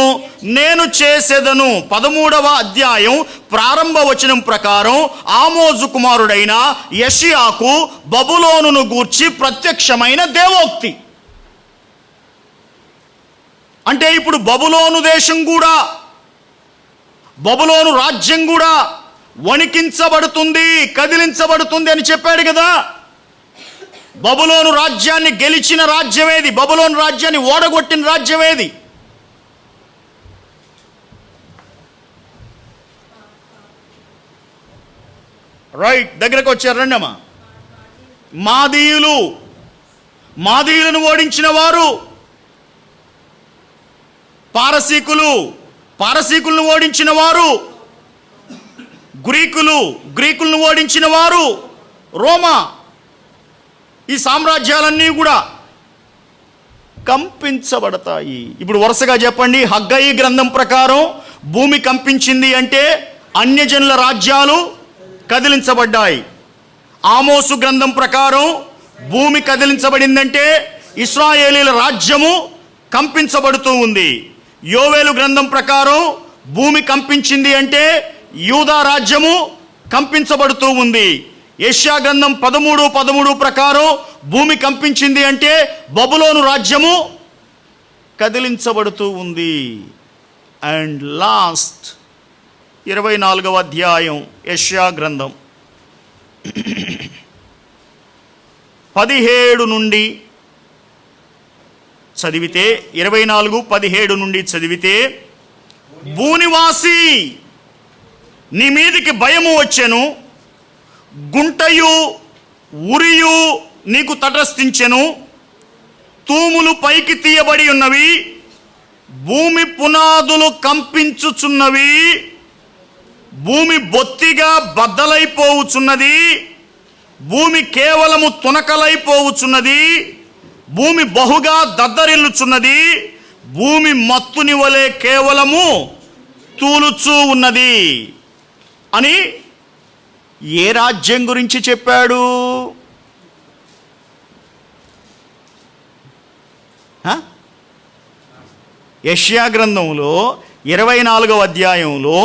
నేను చేసేదను. 13వ అధ్యాయం ప్రారంభ వచనం ప్రకారం ఆమోజు కుమారుడైన యెషయాకు బబులోనును గూర్చి ప్రత్యక్షమైన దేవోక్తి. అంటే ఇప్పుడు బబులోను దేశం కూడా, బబులోను రాజ్యం కూడా వణికించబడుతుంది, కదిలించబడుతుంది అని చెప్పాడు కదా. బబులోను రాజ్యాన్ని గెలిచిన రాజ్యమేది? బబులోను రాజ్యాన్ని ఓడగొట్టిన రాజ్యమేది? రైట్, దగ్గరకు వచ్చారు. రండమ్మా. మాదీయులను ఓడించిన వారు పారసీకులను ఓడించిన వారు గ్రీకులను ఓడించిన వారు రోమా. ఈ సామ్రాజ్యాలన్నీ కూడా కంపించబడతాయి. ఇప్పుడు వరుసగా చెప్పండి. హగ్గయి గ్రంథం ప్రకారం భూమి కంపించింది అంటే అన్యజనుల రాజ్యాలు కదిలించబడ్డాయి. ఆమోసు గ్రంథం ప్రకారం భూమి కదిలించబడిందంటే ఇశ్రాయేలీల రాజ్యము కంపించబడుతూ ఉంది. యోవేలు గ్రంథం ప్రకారం భూమి కంపించింది అంటే యూదా రాజ్యము కంపించబడుతూ ఉంది. యెషయా గ్రంథం 13:13 ప్రకారం భూమి కంపించింది అంటే బబులోను రాజ్యము కదిలించబడుతూ ఉంది. అండ్ లాస్ట్ 24వ అధ్యాయం యెషయా గ్రంథం 17 నుండి చదివితే 24:17 నుండి చదివితే, భూనివాసి నీ మీదికి భయము వచ్చెను, గుంటయు ఉరియు నీకు తటస్థించెను, తూములు పైకి తీయబడి ఉన్నవి, భూమి పునాదులు కంపించుచున్నవి, భూమి బొత్తిగా బద్దలైపోవుచున్నది, భూమి కేవలము తునకలైపోవుచున్నది, భూమి బహుగా దద్దరిల్లుచున్నది, భూమి మత్తుని వలె కేవలము తూలుచూ ఉన్నది అని ఏ రాజ్యం గురించి చెప్పాడు? యెషయా గ్రంథంలో 24వ అధ్యాయంలో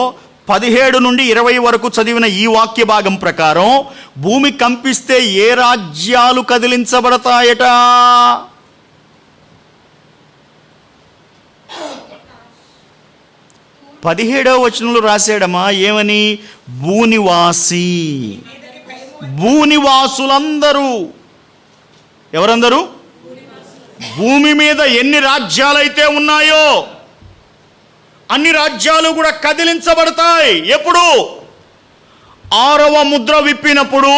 17 నుండి 20 వరకు చదివిన ఈ వాక్య భాగం ప్రకారం భూమి కంపిస్తే ఏ రాజ్యాలు కదిలించబడతాయట? 17వ వచనంలో రాశాడమ్మా, ఏమని? భూనివాసి. భూనివాసులందరూ ఎవరందరూ? భూమి మీద ఎన్ని రాజ్యాలైతే ఉన్నాయో అన్ని రాజ్యాలు కూడా కదిలించబడతాయి. ఎప్పుడు? 6వ ముద్ర విప్పినప్పుడు,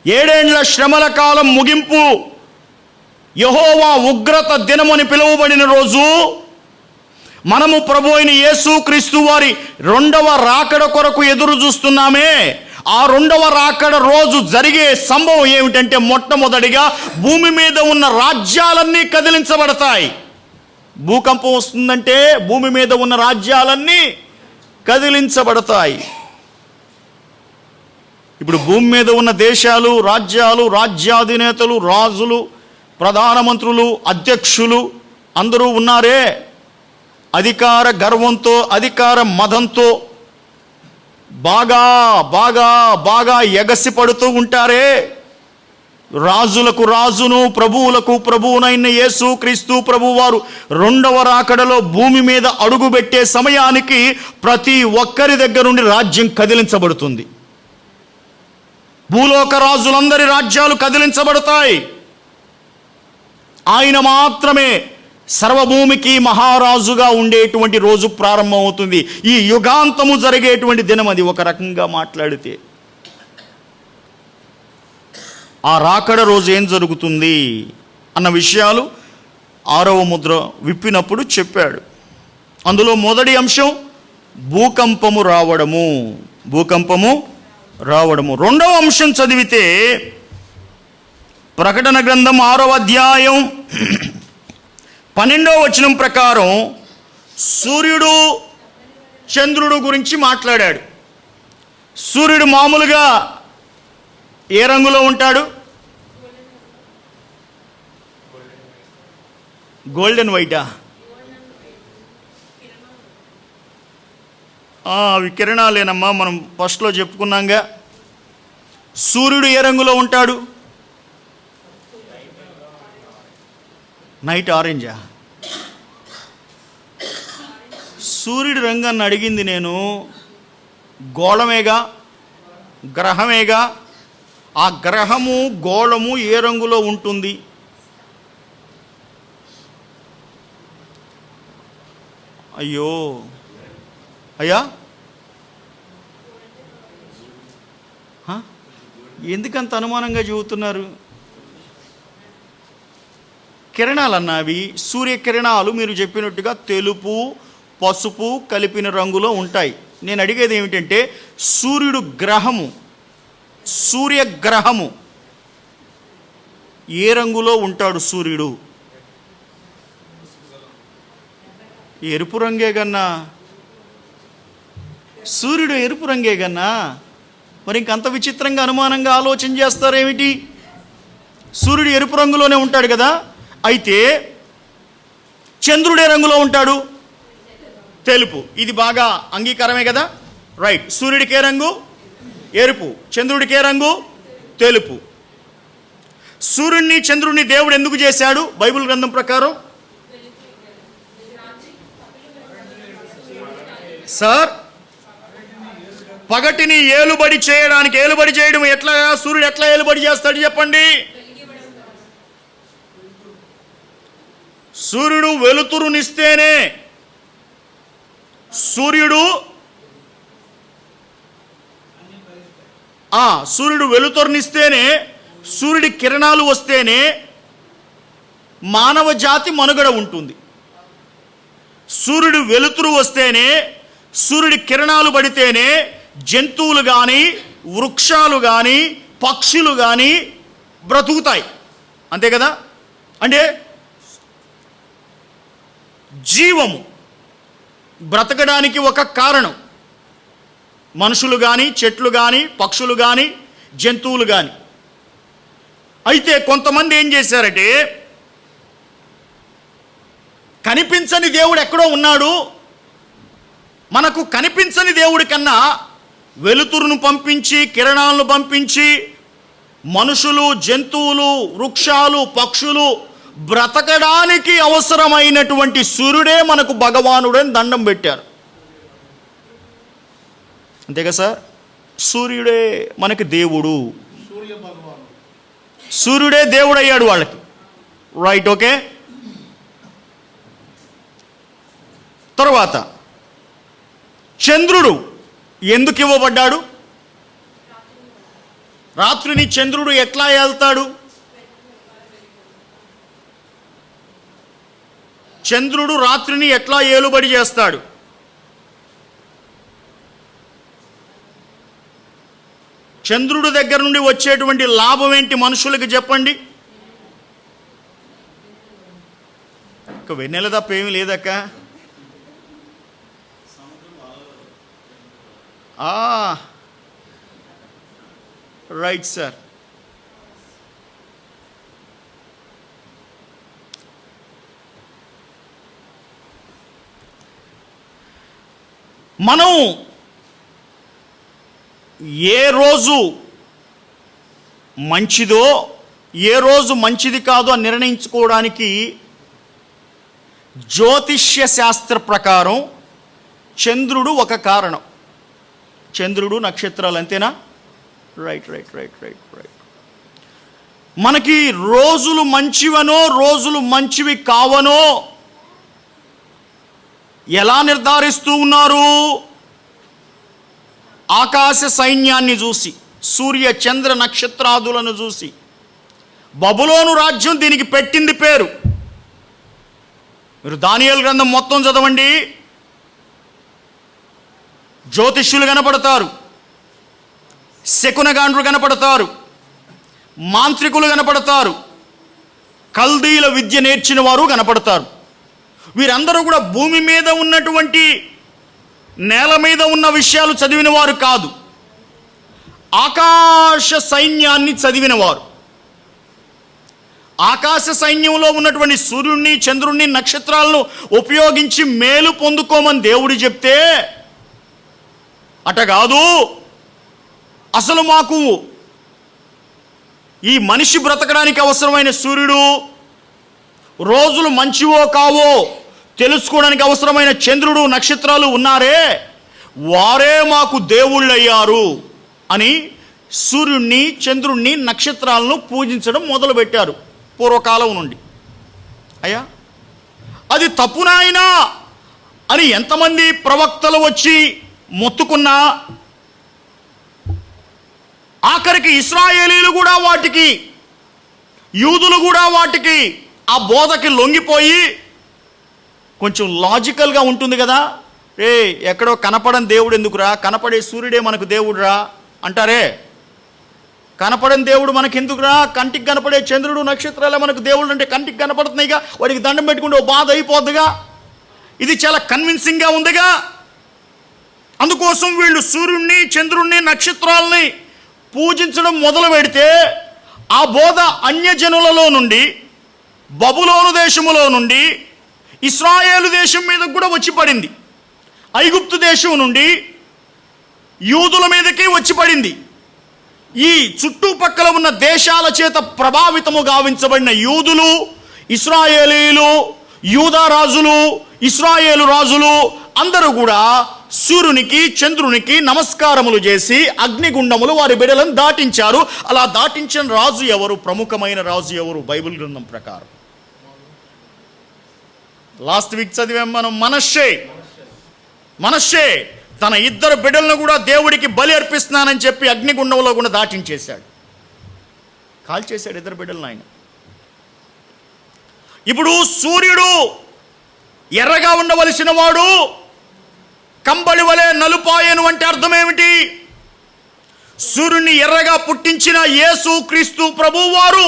7 ఏండ్ల శ్రమల కాలం ముగింపు, యెహోవా ఉగ్రత దినమని పిలువబడిన రోజు, మనము ప్రభు అయిన యేసుక్రీస్తు వారి 2వ రాకడ కొరకు ఎదురు చూస్తున్నామే. ఆ 2వ రాకడ రోజు జరిగే సంభవం ఏమిటంటే, మొట్టమొదటిగా భూమి మీద ఉన్న రాజ్యాలన్నీ కదిలించబడతాయి. భూకంపం వస్తుందంటే భూమి మీద ఉన్న రాజ్యాలన్నీ కదిలించబడతాయి. ఇప్పుడు భూమి మీద ఉన్న దేశాలు, రాజ్యాలు, రాజ్యాధినేతలు, రాజులు, ప్రధానమంత్రులు, అధ్యక్షులు అందరూ ఉన్నారే. అధికార గర్వంతో, అధికార మదంతో బాగా బాగా బాగా ఎగసి పడుతూ ఉంటారే. రాజులకు రాజును, ప్రభువులకు ప్రభువునైన యేసుక్రీస్తు ప్రభువారు 2వ రాకడలో భూమి మీద అడుగుపెట్టే సమయానికి ప్రతి ఒక్కరి దగ్గర నుండి రాజ్యం కదిలించబడుతుంది. భూలోక రాజులందరి రాజ్యాలు కదిలించబడతాయి. ఆయన మాత్రమే సర్వభూమికి మహారాజుగా ఉండేటువంటి రోజు ప్రారంభమవుతుంది. ఈ యుగాంతము జరిగేటువంటి దినం అది, ఒక రకంగా మాట్లాడితే. ఆ రాకడ రోజు ఏం జరుగుతుంది అన్న విషయాలు 6వ ముద్ర విప్పినప్పుడు చెప్పాడు. అందులో మొదటి అంశం భూకంపము రావడము. భూకంపము రావడము. 2వ అంశం చదివితే ప్రకటన గ్రంథం 6వ అధ్యాయం 12వ వచనం ప్రకారం సూర్యుడు చంద్రుడు గురించి మాట్లాడాడు. సూర్యుడు మామూలుగా ఏ రంగులో ఉంటాడు? గోల్డెన్ వైటా? అవి కిరణాలేనమ్మా, మనం ఫస్ట్లో చెప్పుకున్నాంగా. సూర్యుడు ఏ రంగులో ఉంటాడు? నైట్ ఆరెంజా? సూర్యుడి రంగాన్ని అడిగింది నేను. గోళమేగా, గ్రహమేగా. ఆ గ్రహము గోళము ఏ రంగులో ఉంటుంది? అయ్యో అయ్యా, ఎందుకంత అనుమానంగా చెబుతున్నారు? కిరణాలన్నా అవి సూర్యకిరణాలు మీరు చెప్పినట్టుగా తెలుపు పసుపు కలిపిన రంగులో ఉంటాయి. నేను అడిగేది ఏమిటంటే, సూర్యుడు గ్రహము, సూర్యగ్రహము ఏ రంగులో ఉంటాడు? సూర్యుడు ఎరుపు రంగే కన్నా. సూర్యుడు ఎరుపు రంగే కన్నా. మరి ఇంకంత విచిత్రంగా అనుమానంగా ఆలోచన చేస్తారేమిటి? సూర్యుడు ఎరుపు రంగులోనే ఉంటాడు కదా. అయితే చంద్రుడు ఏ రంగులో ఉంటాడు? తెలుపు. ఇది బాగా అంగీకారమే కదా, రైట్. సూర్యుడికి ఏ రంగు? ఎరుపు. చంద్రుడికి ఏ రంగు? తెలుపు. సూర్యుడిని చంద్రుడిని దేవుడు ఎందుకు చేశాడు బైబిల్ గ్రంథం ప్రకారం? సార్, పగటిని ఏలుబడి చేయడానికి. ఏలుబడి చేయడం ఎట్లా? సూర్యుడు ఎట్లా ఏలుబడి చేస్తాడు చెప్పండి? సూర్యుడు వెలుతురునిస్తేనే, సూర్యుడు వెలుతురునిస్తేనే, సూర్యుడి కిరణాలు వస్తేనే మానవ జాతి మనుగడ ఉంటుంది. సూర్యుడు వెలుతురు వస్తేనే, సూర్యుడి కిరణాలు పడితేనే జంతువులు కానీ, వృక్షాలు కానీ, పక్షులు కానీ బ్రతుకుతాయి. అంతే కదా? అంటే జీవము బ్రతకడానికి ఒక కారణం. మనుషులు కానీ, చెట్లు కానీ, పక్షులు కానీ, జంతువులు కానీ. అయితే కొంతమంది ఏం చేశారంటే, కనిపించని దేవుడు ఎక్కడో ఉన్నాడు, మనకు కనిపించని దేవుడి కన్నా వెలుతురును పంపించి, కిరణాలను పంపించి, మనుషులు, జంతువులు, వృక్షాలు, పక్షులు బ్రతకడానికి అవసరమైనటువంటి సూర్యుడే మనకు భగవానుడని దండం పెట్టారు. అంతేగా సార్? సూర్యుడే మనకి దేవుడు, సూర్యుడే దేవుడు అయ్యాడు వాళ్ళకి. Right, okay. తరువాత చంద్రుడు ఎందుకు ఇవ్వబడ్డాడు? రాత్రిని చంద్రుడు ఎట్లా వెళ్తాడు? చంద్రుడు రాత్రిని ఎట్లా ఏలుబడి చేస్తాడు? చంద్రుడి దగ్గర నుండి వచ్చేటువంటి లాభం ఏంటి మనుషులకి చెప్పండి? ఇక వెన్నెల తప్ప ఏమీ లేదక్క. Right sir. మనం ఏ రోజు మంచిదో ఏ రోజు మంచిది కాదో అని నిర్ణయించుకోవడానికి జ్యోతిష్య శాస్త్ర ప్రకారం చంద్రుడు ఒక కారణం. చంద్రుడు, నక్షత్రాలు, అంతేనా? Right right right right right. మనకి రోజులు మంచివనో రోజులు మంచివి కావనో ఎలా నిర్ధారిస్తూ ఉన్నారు? ఆకాశ సైన్యాన్ని చూసి, సూర్య చంద్ర నక్షత్రాదులను చూసి. బబులోను రాజ్యం దీనికి పెట్టింది పేరు. మీరు దానియేలు గ్రంథం మొత్తం చదవండి. జ్యోతిష్యులు కనపడతారు, శకునగాండ్రు కనపడతారు, మాంత్రికులు కనపడతారు, కల్దీల విద్య నేర్చిన వారు కనపడతారు. వీరందరూ కూడా భూమి మీద ఉన్నటువంటి, నేల మీద ఉన్న విషయాలు చదివిన వారు కాదు, ఆకాశ సైన్యాన్ని చదివినవారు. ఆకాశ సైన్యంలో ఉన్నటువంటి సూర్యుడిని, చంద్రుణ్ణి, నక్షత్రాలను ఉపయోగించి మేలు పొందుకోమని దేవుడు చెప్తే, అట కాదు, అసలు మాకు ఈ మనిషి బ్రతకడానికి అవసరమైన సూర్యుడు, రోజులు మంచివో కావో తెలుసుకోవడానికి అవసరమైన చంద్రుడు, నక్షత్రాలు ఉన్నారే, వారే మాకు దేవుళ్ళయ్యారు అని సూర్యుడిని, చంద్రుణ్ణి, నక్షత్రాలను పూజించడం మొదలుపెట్టారు పూర్వకాలం నుండి. అయ్యా, అది తప్పునాయనా అని ఎంతమంది ప్రవక్తలు వచ్చి మొత్తుకున్నా, ఆఖరికి ఇశ్రాయేలీలు కూడా వాటికి, యూదులు కూడా వాటికి, ఆ బోధకి లొంగిపోయి, కొంచెం లాజికల్గా ఉంటుంది కదా, ఎక్కడో కనపడని దేవుడు ఎందుకురా, కనపడే సూర్యుడే మనకు దేవుడురా అంటారే. కనపడని దేవుడు మనకి ఎందుకురా, కంటికి కనపడే చంద్రుడు, నక్షత్రాలే మనకు దేవుడు అంటే కంటికి కనపడుతున్నాయిగా, వాడికి దండం పెట్టుకుంటే ఓ బాధ అయిపోద్దిగా. ఇది చాలా కన్విన్సింగ్గా ఉందిగా. అందుకోసం వీళ్ళు సూర్యుడిని, చంద్రుణ్ణి, నక్షత్రాలని పూజించడం మొదలు పెడితే, ఆ బోధ అన్యజనులలో నుండి, బబులోను దేశములో నుండి ఇశ్రాయేలు దేశం మీద కూడా వచ్చి పడింది. ఐగుప్తు దేశం నుండి యూదుల మీదకి వచ్చి పడింది. ఈ చుట్టుపక్కల ఉన్న దేశాల చేత ప్రభావితము గావించబడిన యూదులు, ఇశ్రాయేలీలు, యూదా రాజులు, ఇశ్రాయేలు రాజులు అందరూ కూడా సూర్యునికి, చంద్రునికి నమస్కారములు చేసి అగ్నిగుండములు వారి బిడలను దాటించారు. అలా దాటించిన రాజు ఎవరు? ప్రముఖమైన రాజు ఎవరు? బైబిల్ గ్రంథం ప్రకారం లాస్ట్ వీక్ చదివాం మనం. మనష్షే తన ఇద్దరు బిడ్డలను కూడా దేవుడికి బలి అర్పిస్తున్నానని చెప్పి అగ్నిగుండంలో కూడా దాటించేశాడు, కాల్చేశాడు ఇద్దరు బిడ్డలను ఆయన. ఇప్పుడు సూర్యుడు ఎర్రగా ఉండవలసిన వాడు కంబళి వలె నలుపాయను అంటే అర్థం ఏమిటి? సూర్యుని ఎర్రగా పుట్టించిన యేసు క్రీస్తు ప్రభువు వారు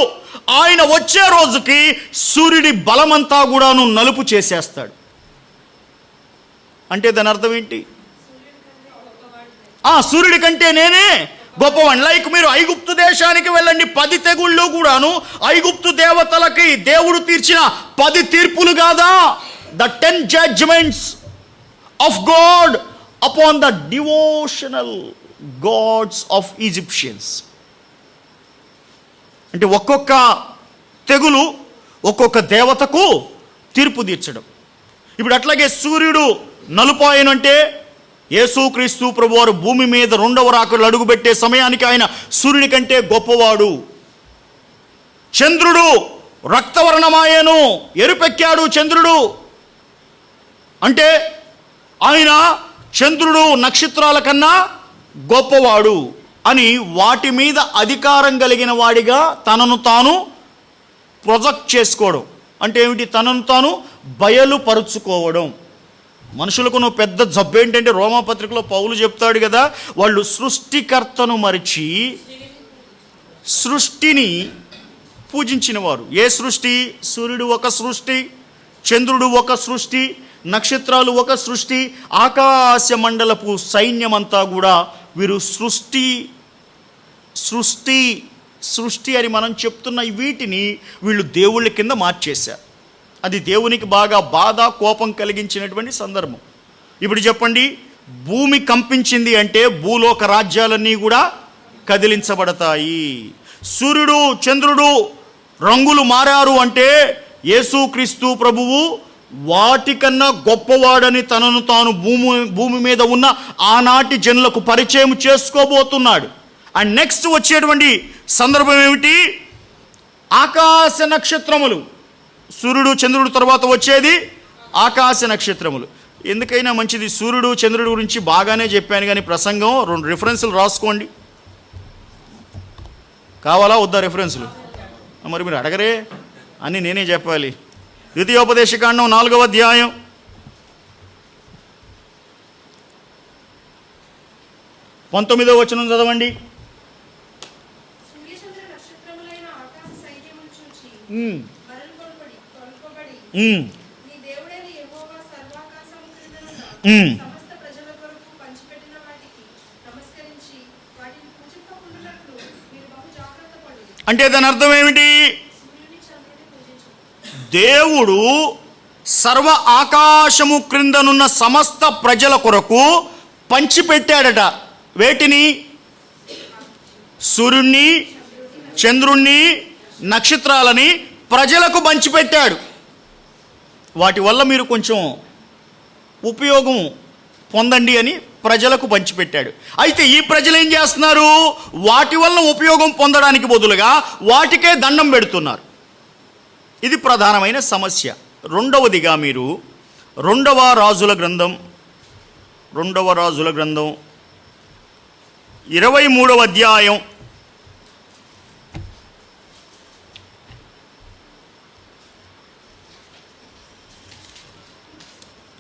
ఆయన వచ్చే రోజుకి సూర్యుడి బలమంతా కూడాను నలుపు చేసేస్తాడు. అంటే దాని అర్థం ఏంటి? సూర్యుడి కంటే నేనే గొప్పవాణ్ణి. లైక్ మీరు ఐగుప్తు దేశానికి వెళ్ళండి, 10 తెగుళ్ళు కూడాను ఐగుప్తు దేవతలకి దేవుడు తీర్చిన 10 తీర్పులు కాదా? The 10 judgements of God upon the devotional gods of Egyptians. అంటే ఒక్కొక్క తెగులు ఒక్కొక్క దేవతకు తీర్పు తీర్చడం. ఇప్పుడు అట్లాగే సూర్యుడు నలుపాయనంటే యేసుక్రీస్తు ప్రభువారు భూమి మీద రెండవ రాకడలో అడుగుపెట్టే సమయానికి ఆయన సూర్యుని కంటే గొప్పవాడు. చంద్రుడు రక్తవర్ణమాయను, ఎరుపెక్కాడు చంద్రుడు అంటే ఆయన చంద్రుడు నక్షత్రాల కన్నా గొప్పవాడు అని వాటి మీద అధికారం కలిగిన వాడిగా తనను తాను ప్రొజెక్ట్ చేసుకోవడం. అంటే ఏమిటి? తనను తాను బయలుపరుచుకోవడం. మనుషులకు పెద్ద జబ్బు ఏంటంటే రోమాపత్రికలో పౌలు చెప్తాడు కదా, వాళ్ళు సృష్టికర్తను మరిచి సృష్టిని పూజించిన వారు. ఏ సృష్టి? సూర్యుడు ఒక సృష్టి, చంద్రుడు ఒక సృష్టి, నక్షత్రాలు ఒక సృష్టి, ఆకాశ మండలపు సైన్యమంతా కూడా వీరు సృష్టి సృష్టి సృష్టి అని మనం చెప్తున్న వీటిని వీళ్ళు దేవుళ్ళ కింద మార్చేశారు. అది దేవునికి బాగా బాధ, కోపం కలిగించినటువంటి సందర్భం. ఇప్పుడు చెప్పండి, భూమి కంపించింది అంటే భూలోక రాజ్యాలన్నీ కూడా కదిలించబడతాయి. సూర్యుడు చంద్రుడు రంగులు మారారు అంటే యేసుక్రీస్తు ప్రభువు వాటికన్నా గొప్పవాడని తనను తాను భూమి మీద ఉన్న ఆనాటి జనులకు పరిచయం చేసుకోబోతున్నాడు. అండ్ నెక్స్ట్ వచ్చేటువంటి సందర్భం ఏమిటి? ఆకాశ నక్షత్రములు. సూర్యుడు చంద్రుడు తర్వాత వచ్చేది ఆకాశ నక్షత్రములు. ఎందుకైనా మంచిది, సూర్యుడు చంద్రుడు గురించి బాగానే చెప్పాను కానీ ప్రసంగం 2 రిఫరెన్సులు రాసుకోండి. కావాలా వద్దా రిఫరెన్సులు? మరి మీరు అడగరే అని నేనే చెప్పాలి. ద్వితీయోపదేశకాండం 4వ అధ్యాయం 19వ వచనం చదవండి. అంటే దాని అర్థం ఏమిటి? దేవుడు సర్వ ఆకాశము క్రిందనున్న సమస్త ప్రజల కొరకు పంచిపెట్టాడట. వేటిని? సూర్యుణ్ణి, చంద్రుణ్ణి, నక్షత్రాలని ప్రజలకు పంచిపెట్టాడు. వాటి వల్ల మీరు కొంచెం ఉపయోగం పొందండి అని ప్రజలకు పంచిపెట్టాడు. అయితే ఈ ప్రజలు ఏం చేస్తున్నారు? వాటి వల్ల ఉపయోగం పొందడానికి బదులుగా వాటికే దండం పెడుతున్నారు. ఇది ప్రధానమైన సమస్య. రెండవదిగా మీరు 2వ రాజుల గ్రంథం 23వ అధ్యాయం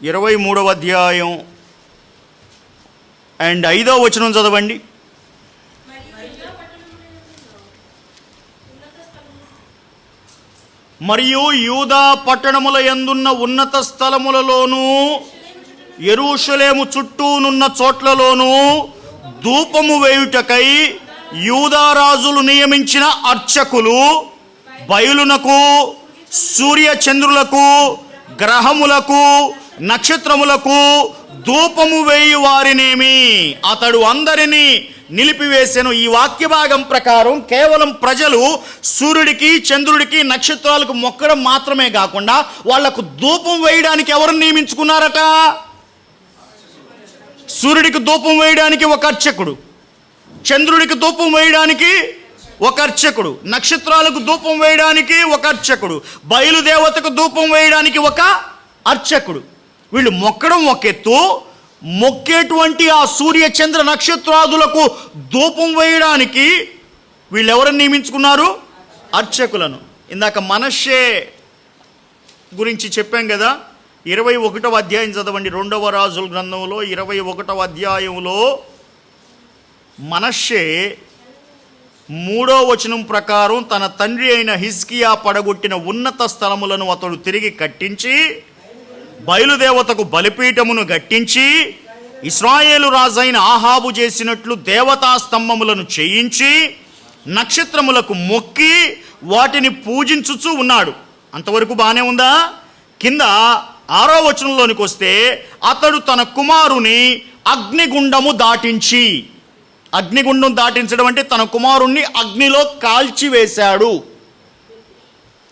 23వ అధ్యాయం అండ్ 5వ వచనం చదవండి. మరియు యూదా పట్టణముల యందున్న ఉన్నత స్థలములలోనూ యెరూషలేము చుట్టూనున్న చోట్లలోనూ ధూపము వేయుటకై యూదా రాజులు నియమించిన అర్చకులు బయలునకు, సూర్య చంద్రులకు, గ్రహములకు, నక్షత్రములకు ధూపము వేయి వారినేమి అతడు అందరినీ నిలిపివేసెను. ఈ వాక్య భాగం ప్రకారం కేవలం ప్రజలు సూర్యుడికి, చంద్రుడికి, నక్షత్రాలకు మొక్కడం మాత్రమే కాకుండా వాళ్లకు ధూపం వేయడానికి ఎవరు నియమించుకున్నారట? సూర్యుడికి ధూపం వేయడానికి ఒక అర్చకుడు, చంద్రుడికి ధూపం వేయడానికి ఒక అర్చకుడు, నక్షత్రాలకు ధూపం వేయడానికి ఒక అర్చకుడు, బయలుదేవతకు ధూపం వేయడానికి ఒక అర్చకుడు. వీళ్ళు మొక్కడం ఒక ఎత్తు, మొక్కేటువంటి ఆ సూర్య చంద్ర నక్షత్రాదులకు ధూపం వేయడానికి వీళ్ళు ఎవరిని నియమించుకున్నారు? అర్చకులను. ఇందాక మనష్షే గురించి చెప్పాం కదా. 21వ అధ్యాయం చదవండి. 2వ రాజుల గ్రంథంలో 21వ అధ్యాయంలో మనష్షే 3వ వచనం ప్రకారం తన తండ్రి అయిన హిజ్కియా పడగొట్టిన ఉన్నత స్థలములను అతడు తిరిగి కట్టించి, బయలుదేవతకు బలిపీఠమును గట్టించి, ఇశ్రాయేలు రాజైన ఆహాబు చేసినట్లు దేవతా స్తంభములను చేయించి, నక్షత్రములకు మొక్కి వాటిని పూజించుచూ ఉన్నాడు. అంతవరకు బాగానే ఉందా? కింద 6వ వచనంలోనికి వస్తే, అతడు తన కుమారుని అగ్నిగుండము దాటించి, అగ్నిగుండం దాటించడం అంటే తన కుమారుణ్ణి అగ్నిలో కాల్చివేశాడు.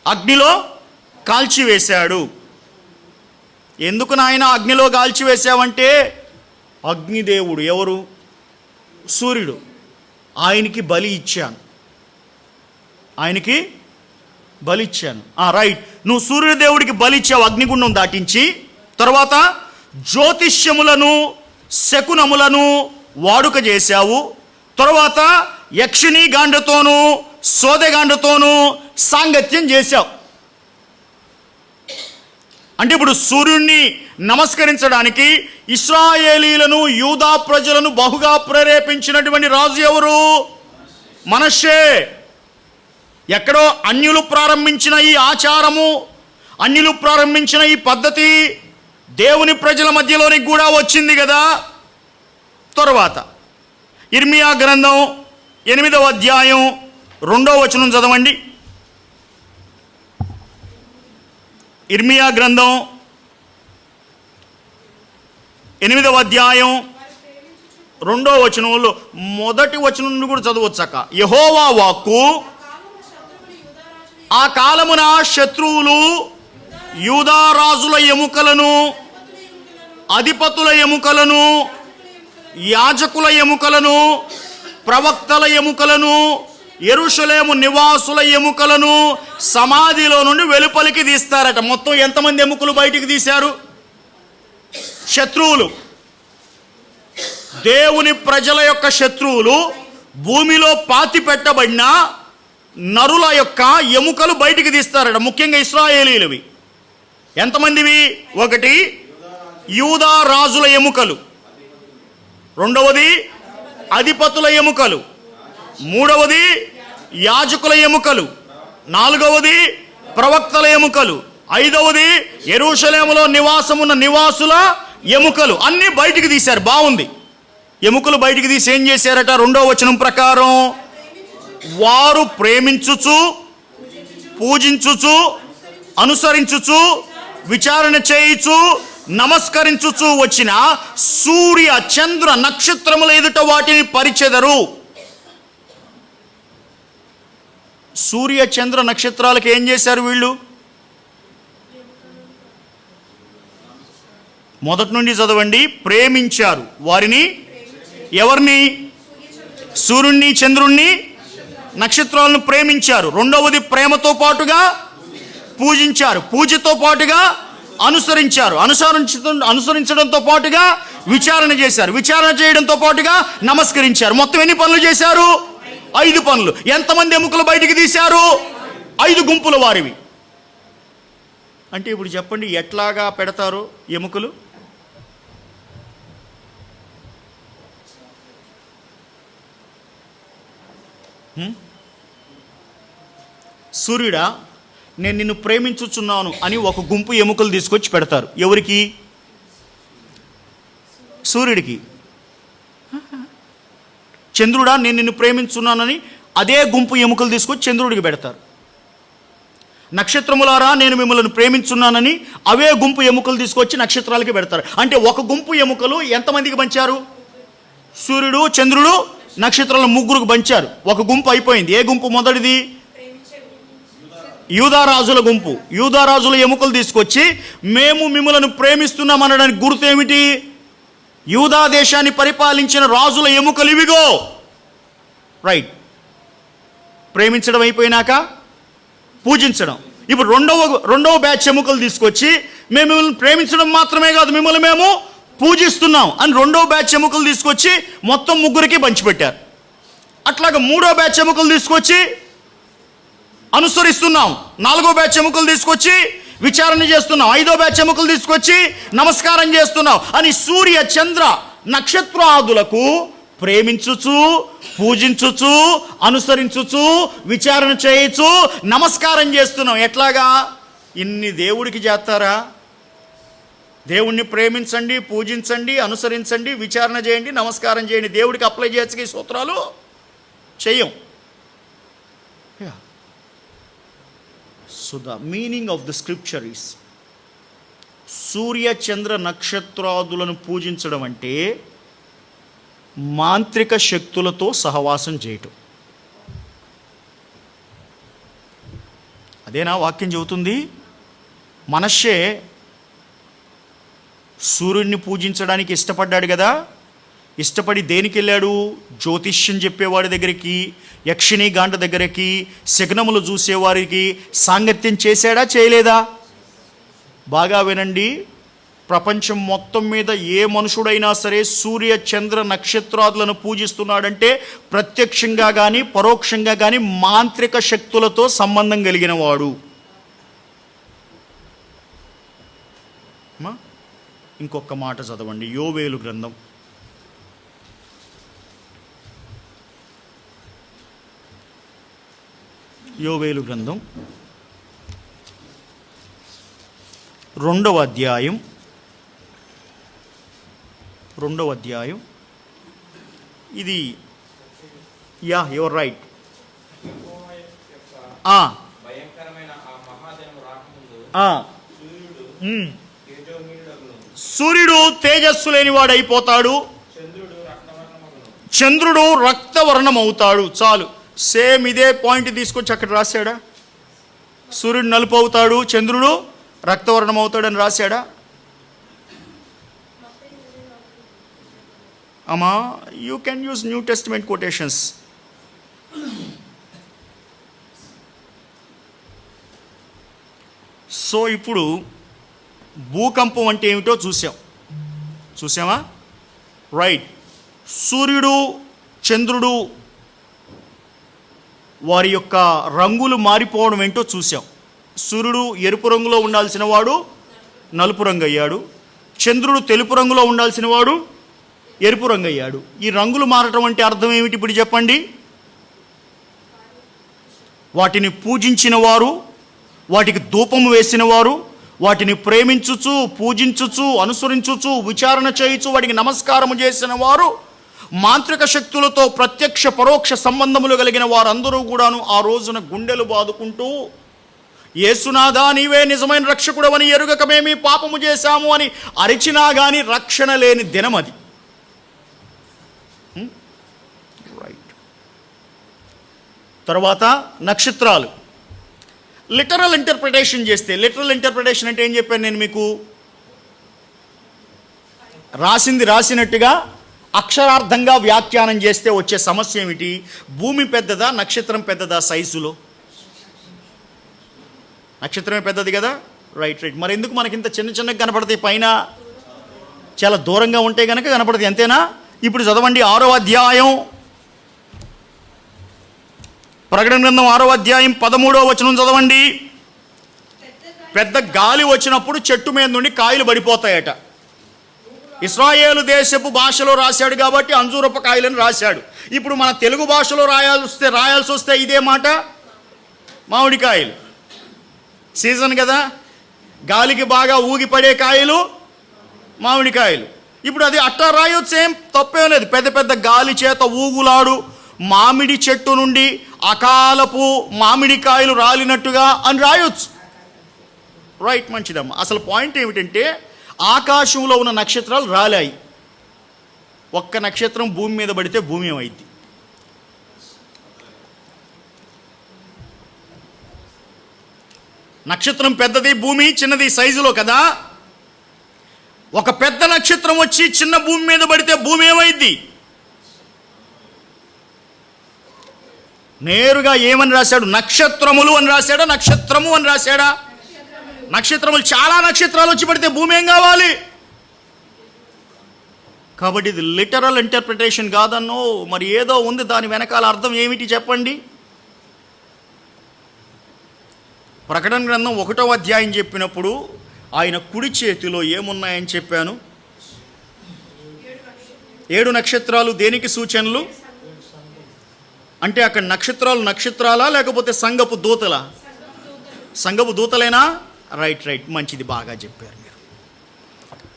అగ్నిలో కాల్చివేశాడు. ఎందుకు నాయన అగ్నిలో కాల్చివేశావంటే, అగ్నిదేవుడు ఎవరు? సూర్యుడు. ఆయనకి బలి ఇచ్చాను, ఆయనకి బలి ఇచ్చాను. రైట్, నువ్వు సూర్యదేవుడికి బలి ఇచ్చావు అగ్నిగుండం దాటించి. తర్వాత జ్యోతిష్యములను శకునములను వాడుక చేశావు. తర్వాత యక్షిణీ గాండతోనూ సోదెగాండతోనూ సాంగత్యం చేశావు. అంటే ఇప్పుడు సూర్యుడిని నమస్కరించడానికి ఇశ్రాయేలీలను యూదా ప్రజలను బహుగా ప్రేరేపించినటువంటి రాజు ఎవరు? మనష్షే. ఎక్కడో అన్యులు ప్రారంభించిన ఈ ఆచారము, అన్యులు ప్రారంభించిన ఈ పద్ధతి దేవుని ప్రజల మధ్యలోనికి కూడా వచ్చింది కదా. తరువాత ఇర్మియా గ్రంథం 8వ అధ్యాయం 2వ వచనం చదవండి. ఇర్మియా గ్రంథం 8వ అధ్యాయం 2వ వచనంలో మొదటి వచనం నుండి కూడా చదవచ్చాక, యెహోవా వాక్కు, ఆ కాలమున శత్రువులు యూదా రాజుల ఎముకలను, అధిపతుల ఎముకలను, యాజకుల ఎముకలను, ప్రవక్తల ఎముకలను, యెరూషలేము నివాసుల ఎముకలను సమాధిలో నుండి వెలుపలికి తీస్తారట. మొత్తం ఎంతమంది ఎముకలు బయటికి తీశారు? శత్రువులు, దేవుని ప్రజల యొక్క శత్రువులు, భూమిలో పాతి పెట్టబడిన నరుల యొక్క ఎముకలు బయటికి తీస్తారట. ముఖ్యంగా ఇశ్రాయేలీలవి. ఎంతమందివి? ఒకటి యూదా రాజుల ఎముకలు, రెండవది అధిపతుల ఎముకలు, మూడవది యాజకుల ఎముకలు, నాలుగవది ప్రవక్తల ఎముకలు, ఐదవది యెరూషలేములో నివాసమున్న నివాసుల ఎముకలు. అన్నీ బయటికి తీశారు. బాగుంది. ఎముకలు బయటికి తీసి ఏం చేశారట? 2వ వచనం ప్రకారం, వారు ప్రేమించుచు, పూజించుచు, అనుసరించుచు, విచారణ చేయుచు, నమస్కరించుచు వచ్చిన సూర్య చంద్ర నక్షత్రముల ఎదుట వాటిని పరిచెదరు. సూర్య చంద్ర నక్షత్రాలకు ఏం చేశారు వీళ్ళు? మొదటి నుండి చదవండి. ప్రేమించారు. వారిని, ఎవరిని? సూర్యుణ్ణి, చంద్రుణ్ణి, నక్షత్రాలను ప్రేమించారు. రెండవది ప్రేమతో పాటుగా పూజించారు. పూజతో పాటుగా అనుసరించారు. అనుసరించడంతో పాటుగా విచారణ చేశారు. విచారణ చేయడంతో పాటుగా నమస్కరించారు. మొత్తం ఎన్ని పనులు చేశారు? 5 పనులు. ఎంతమంది ఎముకలు బయటికి తీశారు? 5 గుంపుల వారివి. అంటే ఇప్పుడు చెప్పండి, ఎట్లాగా పెడతారు ఎముకలు? సూర్యుడా, నేను నిన్ను ప్రేమించుచున్నాను అని ఒక గుంపు ఎముకలు తీసుకొచ్చి పెడతారు. ఎవరికి? సూర్యుడికి. చంద్రుడా, నేను నిన్ను ప్రేమించున్నానని అదే గుంపు ఎముకలు తీసుకొచ్చి చంద్రుడికి పెడతారు. నక్షత్రములారా, నేను మిమ్మల్ని ప్రేమించున్నానని అవే గుంపు ఎముకలు తీసుకొచ్చి నక్షత్రాలకి పెడతారు. అంటే ఒక గుంపు ఎముకలు ఎంతమందికి పంచారు? సూర్యుడు, చంద్రుడు, నక్షత్రాలను ముగ్గురికి పంచారు. ఒక గుంపు అయిపోయింది. ఏ గుంపు మొదటిది? యూదారాజుల గుంపు. యూదారాజుల ఎముకలు తీసుకొచ్చి మేము మిమ్మల్ని ప్రేమిస్తున్నాం అనడానికి గుర్తు ఏమిటి? యూదా దేశాన్ని పరిపాలించిన రాజుల ఎముకలు ఇవిగో. రైట్. ప్రేమించడం అయిపోయినాక పూజించడం. ఇప్పుడు రెండవ బ్యాచ్ ఎముకలు తీసుకొచ్చి మేము మిమ్మల్ని ప్రేమించడం మాత్రమే కాదు, మిమ్మల్ని మేము పూజిస్తున్నాం అని రెండవ బ్యాచ్ ఎముకలు తీసుకొచ్చి మొత్తం ముగ్గురికి పంచిపెట్టారు. అట్లాగా మూడో బ్యాచ్ ఎముకలు తీసుకొచ్చి అనుసరిస్తున్నాం, 4వ బ్యాచ్ ఎముకలు తీసుకొచ్చి విచారణ చేస్తున్నాం, 5వ బ్యాచ్ ఎముకలు తీసుకొచ్చి నమస్కారం చేస్తున్నాం అని సూర్య చంద్ర నక్షత్రాదులకు ప్రేమించుచు, పూజించుచు, అనుసరించుచు, విచారణ చేయొచ్చు, నమస్కారం చేస్తున్నాం. ఎట్లాగా? ఇన్ని దేవుడికి చేస్తారా? దేవుణ్ణి ప్రేమించండి, పూజించండి, అనుసరించండి, విచారణ చేయండి, నమస్కారం చేయండి. దేవుడికి అప్లై చేయొచ్చు ఈ సూత్రాలు? చెయ్యం. So the meaning of the scripture is, సూర్య చంద్ర నక్షత్రాదులను పూజించడం అంటే మాంత్రిక శక్తులతో సహవాసం చేయటం. అదేనా వాక్యం చెబుతుంది? మనష్షే సూర్యుడిని పూజించడానికి ఇష్టపడ్డాడు కదా. ఇష్టపడి దేనికి వెళ్ళాడు? జ్యోతిష్యం చెప్పేవాడి దగ్గరికి, యక్షిణీ గాండ దగ్గరికి, శకునములు చూసేవారికి సాంగత్యం చేశాడా, చేయలేదా? బాగా వినండి, ప్రపంచం మొత్తం మీద ఏ మనుషుడైనా సరే సూర్య చంద్ర నక్షత్రాదులను పూజిస్తున్నాడంటే ప్రత్యక్షంగా కానీ పరోక్షంగా కానీ మాంత్రిక శక్తులతో సంబంధం కలిగిన వాడు. ఇంకొక మాట చదవండి, యోవేలు గ్రంథం. యోవేలు గ్రంథం 2వ అధ్యాయం ఇది యువర్ రైట్. సూర్యుడు తేజస్సు లేనివాడు అయిపోతాడు, చంద్రుడు రక్తవర్ణం అవుతాడు. చాలు, సేమ్ ఇదే పాయింట్ తీసుకొచ్చి అక్కడ రాశాడా? సూర్యుడు నలుపు అవుతాడు, చంద్రుడు రక్తవర్ణం అవుతాడని రాశాడా? అమ్మా, you can use new testament quotations. So ఇప్పుడు భూకంపం అంటే ఏమిటో చూసామా? రైట్. సూర్యుడు చంద్రుడు వారి యొక్క రంగులు మారిపోవడం ఏంటో చూసాం. సూర్యుడు ఎరుపు రంగులో ఉండాల్సిన వాడు నలుపు రంగు అయ్యాడు, చంద్రుడు తెలుపు రంగులో ఉండాల్సిన వాడు ఎరుపు రంగు అయ్యాడు. ఈ రంగులు మారటం అంటే అర్థం ఏమిటి ఇప్పుడు చెప్పండి? వాటిని పూజించిన వారు, వాటికి ధూపము వేసిన వారు, వాటిని ప్రేమించుచు పూజించుచు అనుసరించుచు విచారణ చేయుచు వాటికి నమస్కారము చేసిన వారు, మాంత్రిక శక్తులతో ప్రత్యక్ష పరోక్ష సంబంధములు కలిగిన వారందరూ కూడాను ఆ రోజున గుండెలు బాదుకుంటూ, యేసునాథా నీవే నిజమైన రక్షకుడవని ఎరుగక మేమీ పాపము చేశాము అని అరిచినా కానీ రక్షణ లేని దినం అది. రైట్. తర్వాత నక్షత్రాలు. లిటరల్ ఇంటర్ప్రిటేషన్ చేస్తే, లిటరల్ ఇంటర్ప్రిటేషన్ అంటే ఏం చెప్పాను నేను మీకు? రాసింది రాసినట్టుగా అక్షరార్థంగా వ్యాఖ్యానం చేస్తే వచ్చే సమస్య ఏమిటి? భూమి పెద్దదా నక్షత్రం పెద్దదా సైజులో? నక్షత్రమే పెద్దది కదా. రైట్. మరి ఎందుకు మనకి ఇంత చిన్నగా కనపడతాయి? పైన చాలా దూరంగా ఉంటే కనుక కనపడతాయి, అంతేనా? ఇప్పుడు చదవండి 6వ అధ్యాయం, ప్రకటన గ్రంథం 6వ అధ్యాయం 13వ వచనం చదవండి. పెద్ద గాలి వచ్చినప్పుడు చెట్టు మీద నుండి కాయలు పడిపోతాయట. ఇశ్రాయేలు దేశపు భాషలో రాశాడు కాబట్టి అంజూరపు కాయలను రాశాడు. ఇప్పుడు మన తెలుగు భాషలో రాయాల్సి వస్తే ఇదే మాట, మామిడికాయలు. సీజన్ కదా, గాలికి బాగా ఊగిపడే కాయలు మామిడికాయలు. ఇప్పుడు అది అట్టా రాయొచ్చు, ఏం తప్పేం లేదు. పెద్ద పెద్ద గాలి చేత ఊగులాడు మామిడి చెట్టు నుండి అకాలపు మామిడికాయలు రాలినట్టుగా అని రాయొచ్చు. రైట్, మంచిదమ్మా. అసలు పాయింట్ ఏమిటంటే ఆకాశంలో ఉన్న నక్షత్రాలు రాలాయి. ఒక్క నక్షత్రం భూమి మీద పడితే భూమి ఏమైంది? నక్షత్రం పెద్దది, భూమి చిన్నది సైజులో కదా. ఒక పెద్ద నక్షత్రం వచ్చి చిన్న భూమి మీద పడితే భూమి ఏమైంది? నేరుగా ఏమని రాశాడు? నక్షత్రములు అని రాశాడా, నక్షత్రము అని రాశాడా? నక్షత్రములు. చాలా నక్షత్రాలు వచ్చి పడితే భూమి ఏం కావాలి? కాబట్టి ఇది లిటరల్ ఇంటర్ప్రిటేషన్ కాదన్నో, మరి ఏదో ఉంది దాని వెనకాల. అర్థం ఏమిటి చెప్పండి? ప్రకటన గ్రంథం 1వ అధ్యాయం చెప్పినప్పుడు ఆయన కుడి చేతిలో ఏమున్నాయని చెప్పాను? 7 నక్షత్రాలు. దేనికి సూచనలు? అంటే అక్కడ నక్షత్రాలా లేకపోతే సంఘపు దూతలా? సంఘపు దూతలేనా? రైట్, మంచిది, బాగా చెప్పారు మీరు.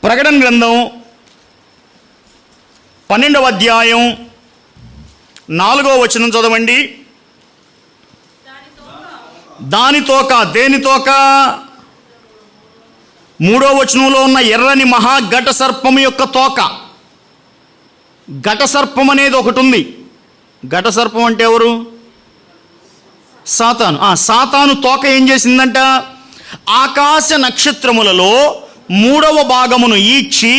ప్రకటన గ్రంథం 12వ అధ్యాయం 4వ వచనం చదవండి. దాని తోక. దేని తోక? 3వ వచనంలో ఉన్న ఎర్రని మహా ఘట సర్పము యొక్క తోక. ఘట సర్పం అనేది ఒకటి ఉంది. ఘట సర్పం అంటే ఎవరు? సాతాను. సాతాను తోక ఏం చేసిందంట? ఆకాశ నక్షత్రములలో 3వ భాగమును ఈడ్చి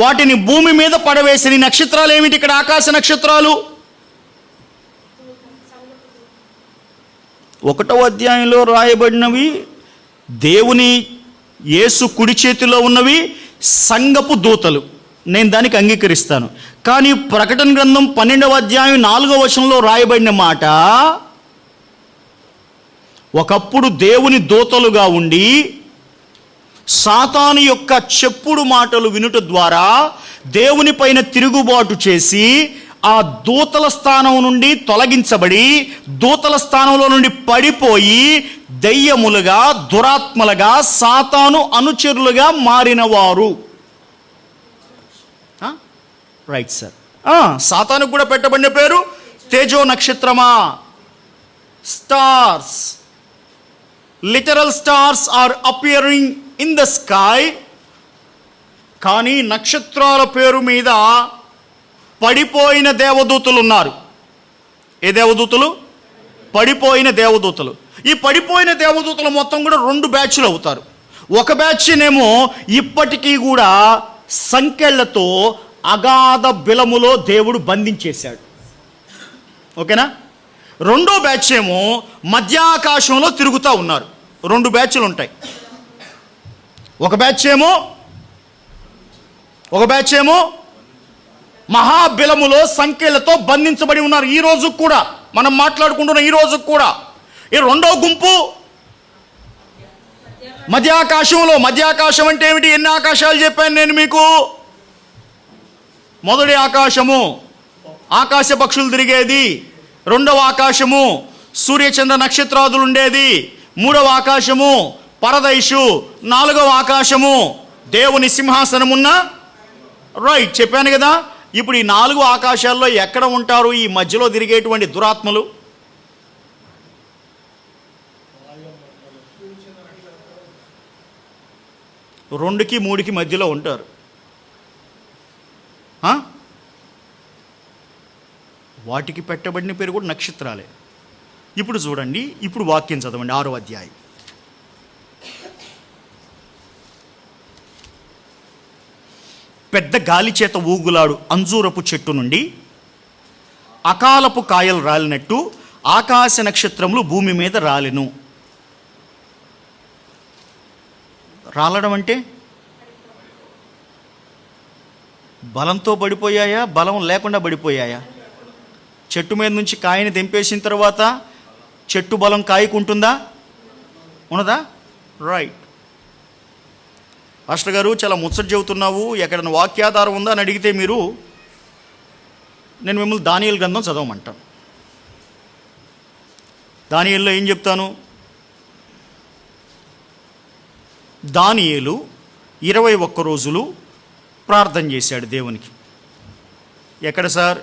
వాటిని భూమి మీద పడవేసిన ఈ నక్షత్రాలు ఏమిటి? ఇక్కడ ఆకాశ నక్షత్రాలు 1వ అధ్యాయంలో రాయబడినవి దేవుని యేసు కుడి చేతిలో ఉన్నవి సంఘపు దూతలు, నేను దానికి అంగీకరిస్తాను. కానీ ప్రకటన గ్రంథం 12వ అధ్యాయం 4వ వచనంలో రాయబడిన మాట, ఒకప్పుడు దేవుని దూతలుగా ఉండి సాతాను యొక్క చెప్పుడు మాటలు వినుట ద్వారా దేవుని పైన తిరుగుబాటు చేసి ఆ దూతల స్థానం నుండి తొలగించబడి దూతల స్థానంలో నుండి పడిపోయి దెయ్యములుగా, దురాత్మలుగా, సాతాను అనుచరులుగా మారినవారు. Right sir. సాతానుకు కూడా పెట్టబడిన పేరు తేజో నక్షత్రమా, stars. Literal stars are appearing in the sky. కానీ నక్షత్రాల పేరు మీద పడిపోయిన దేవదూతలు ఉన్నారు. ఏ దేవదూతలు? పడిపోయిన దేవదూతలు. ఈ పడిపోయిన దేవదూతలు మొత్తం కూడా 2 బ్యాచ్లు అవుతారు. ఒక బ్యాచ్నేమో ఇప్పటికీ కూడా సంకెళ్లతో అగాధ బిలములో దేవుడు బంధించేశాడు. ఓకేనా? 2వ బ్యాచ్ ఏమో మధ్యాకాశంలో తిరుగుతూ ఉన్నారు. 2 బ్యాచ్లు ఉంటాయి. ఒక బ్యాచ్ ఏమో మహాబిలములో సంఖ్యలతో బంధించబడి ఉన్నారు. ఈ రోజు కూడా మనం మాట్లాడుకుంటున్న ఈ రోజు కూడా. ఈ 2వ గుంపు మధ్యాకాశంలో. మధ్యాకాశం అంటే ఏమిటి? ఎన్ని ఆకాశాలు చెప్పాను నేను మీకు? మొదటి ఆకాశము ఆకాశ పక్షులు తిరిగేది, 2వ ఆకాశము సూర్యచంద్ర నక్షత్రాదులు ఉండేది, 3వ ఆకాశము పరదైషు, 4వ ఆకాశము దేవుని సింహాసనమున్న. రైట్, చెప్పాను కదా. ఇప్పుడు ఈ 4 ఆకాశాల్లో ఎక్కడ ఉంటారు ఈ మధ్యలో తిరిగేటువంటి దురాత్మలు? రెండుకి 3కి మధ్యలో ఉంటారు. వాటికి పెట్టబడిన పేరు కూడా నక్షత్రాలే. ఇప్పుడు చూడండి, ఇప్పుడు వాక్యం చదవండి 6వ అధ్యాయం. పెద్ద గాలి చేత ఊగులాడు అంజూరపు చెట్టు నుండి అకాలపు కాయలు రాలినట్టు ఆకాశ నక్షత్రములు భూమి మీద రాలెను. రాలడం అంటే బలంతో పడిపోయాయా, బలం లేకుండా పడిపోయాయా? చెట్టు మీద నుంచి కాయని తెంపేసిన తర్వాత చెట్టు బలం కాయకుంటుందా? ఉన్నదా? రైట్. పాస్టర్ గారు చాలా ముచ్చట చెబుతున్నావు, ఎక్కడైనా వాక్యాధారం ఉందా అని అడిగితే మీరు, నేను మిమ్మల్ని దానియేలు గ్రంథం చదవమంటాను. దానియేలులో ఏం చెప్తాను? దానియేలు 21 రోజులు ప్రార్థన చేశాడు దేవునికి. ఎక్కడ సార్?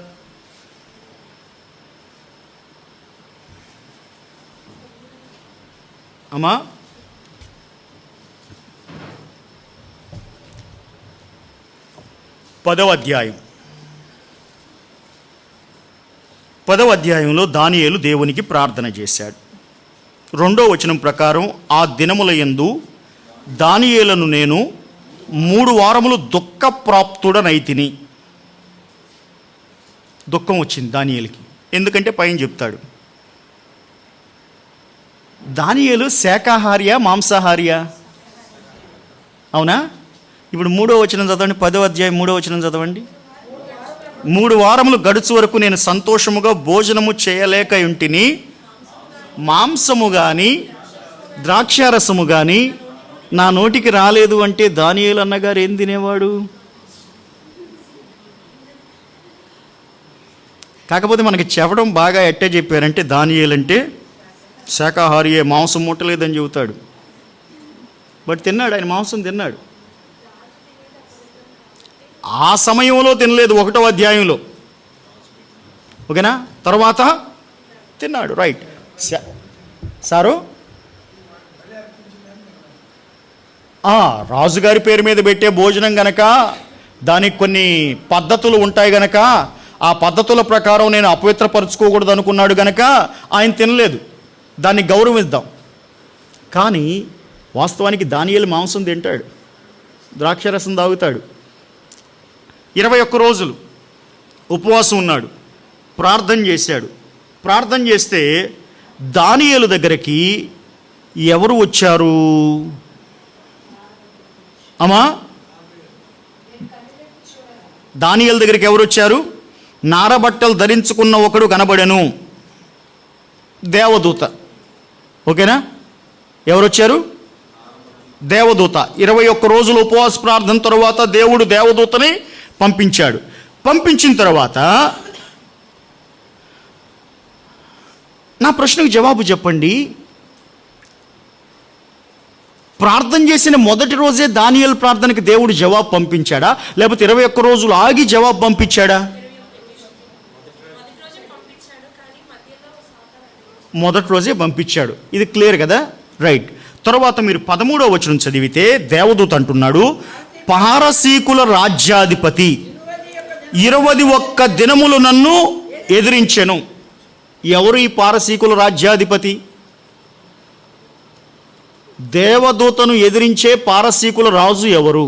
అమ్మా, పదవ అధ్యాయంలో దానియేలు దేవునికి ప్రార్థన చేశాడు. 2వ వచనం ప్రకారం, ఆ దినముల యందు దానియేలును నేను 3 వారములు దుఃఖప్రాప్తుడనైతిని. దుఃఖం వచ్చింది దానియేలుకి. ఎందుకంటే పైన చెప్తాడు. దానియేలు శాకాహారియా మాంసాహారియా? అవునా? ఇప్పుడు 3వ వచనం చదవండి. 10వ అధ్యాయం 3వ వచనం చదవండి. 3 వారములు గడుచు వరకు నేను సంతోషముగా భోజనము చేయలేక ఉంటిని. మాంసము కానీ ద్రాక్షారసము కానీ నా నోటికి రాలేదు అంటే దానియేలు అన్నగారు ఏం తినేవాడు? కాకపోతే మనకి చెప్పడం బాగా ఎట్టే చెప్పారంటే దానియేలు అంటే శాకాహారియే, మాంసం ముట్టలేదని చెబుతాడు. బట్ తిన్నాడు, ఆయన మాంసం తిన్నాడు. ఆ సమయంలో తినలేదు 1వ అధ్యాయంలో. ఓకేనా? తర్వాత తిన్నాడు. Right sir. రాజుగారి పేరు మీద పెట్టే భోజనం గనక దానికి కొన్ని పద్ధతులు ఉంటాయి గనక ఆ పద్ధతుల ప్రకారం నేను అపవిత్రపరచుకోకూడదు అనుకున్నాడు గనక ఆయన తినలేదు. దాన్ని గౌరవిద్దాం. కానీ వాస్తవానికి దానియేలు మాంసం తింటాడు, ద్రాక్షరసం తాగుతాడు. 21 రోజులు ఉపవాసం ఉన్నాడు, ప్రార్థన చేశాడు. ప్రార్థన చేస్తే దానియేలు దగ్గరికి ఎవరు వచ్చారు అమ్మా? దానియేలు దగ్గరికి ఎవరు వచ్చారు? నారబట్టలు ధరించుకున్న ఒకడు కనబడెను, దేవదూత. ఓకేనా? ఎవరు వచ్చారు? దేవదూత. 21 రోజులు ఉపవాస ప్రార్థన తర్వాత దేవుడు దేవదూతని పంపించాడు. పంపించిన తర్వాత నా ప్రశ్నకు జవాబు చెప్పండి. ప్రార్థన చేసిన మొదటి రోజే దానియేలు ప్రార్థనకి దేవుడు జవాబు పంపించాడా, లేకపోతే 21 రోజులు ఆగి జవాబు పంపించాడా? మొదటి రోజే పంపించాడు. ఇది క్లియర్ కదా? రైట్. తర్వాత మీరు 13వ వచనం చదివితే దేవదూత అంటున్నాడు, పారసీకుల రాజ్యాధిపతి 21 దినములు నన్ను ఎదిరించెను. ఎవరు ఈ పారసీకుల రాజ్యాధిపతి? దేవదూతను ఎదిరించే పారసీకుల రాజు ఎవరు?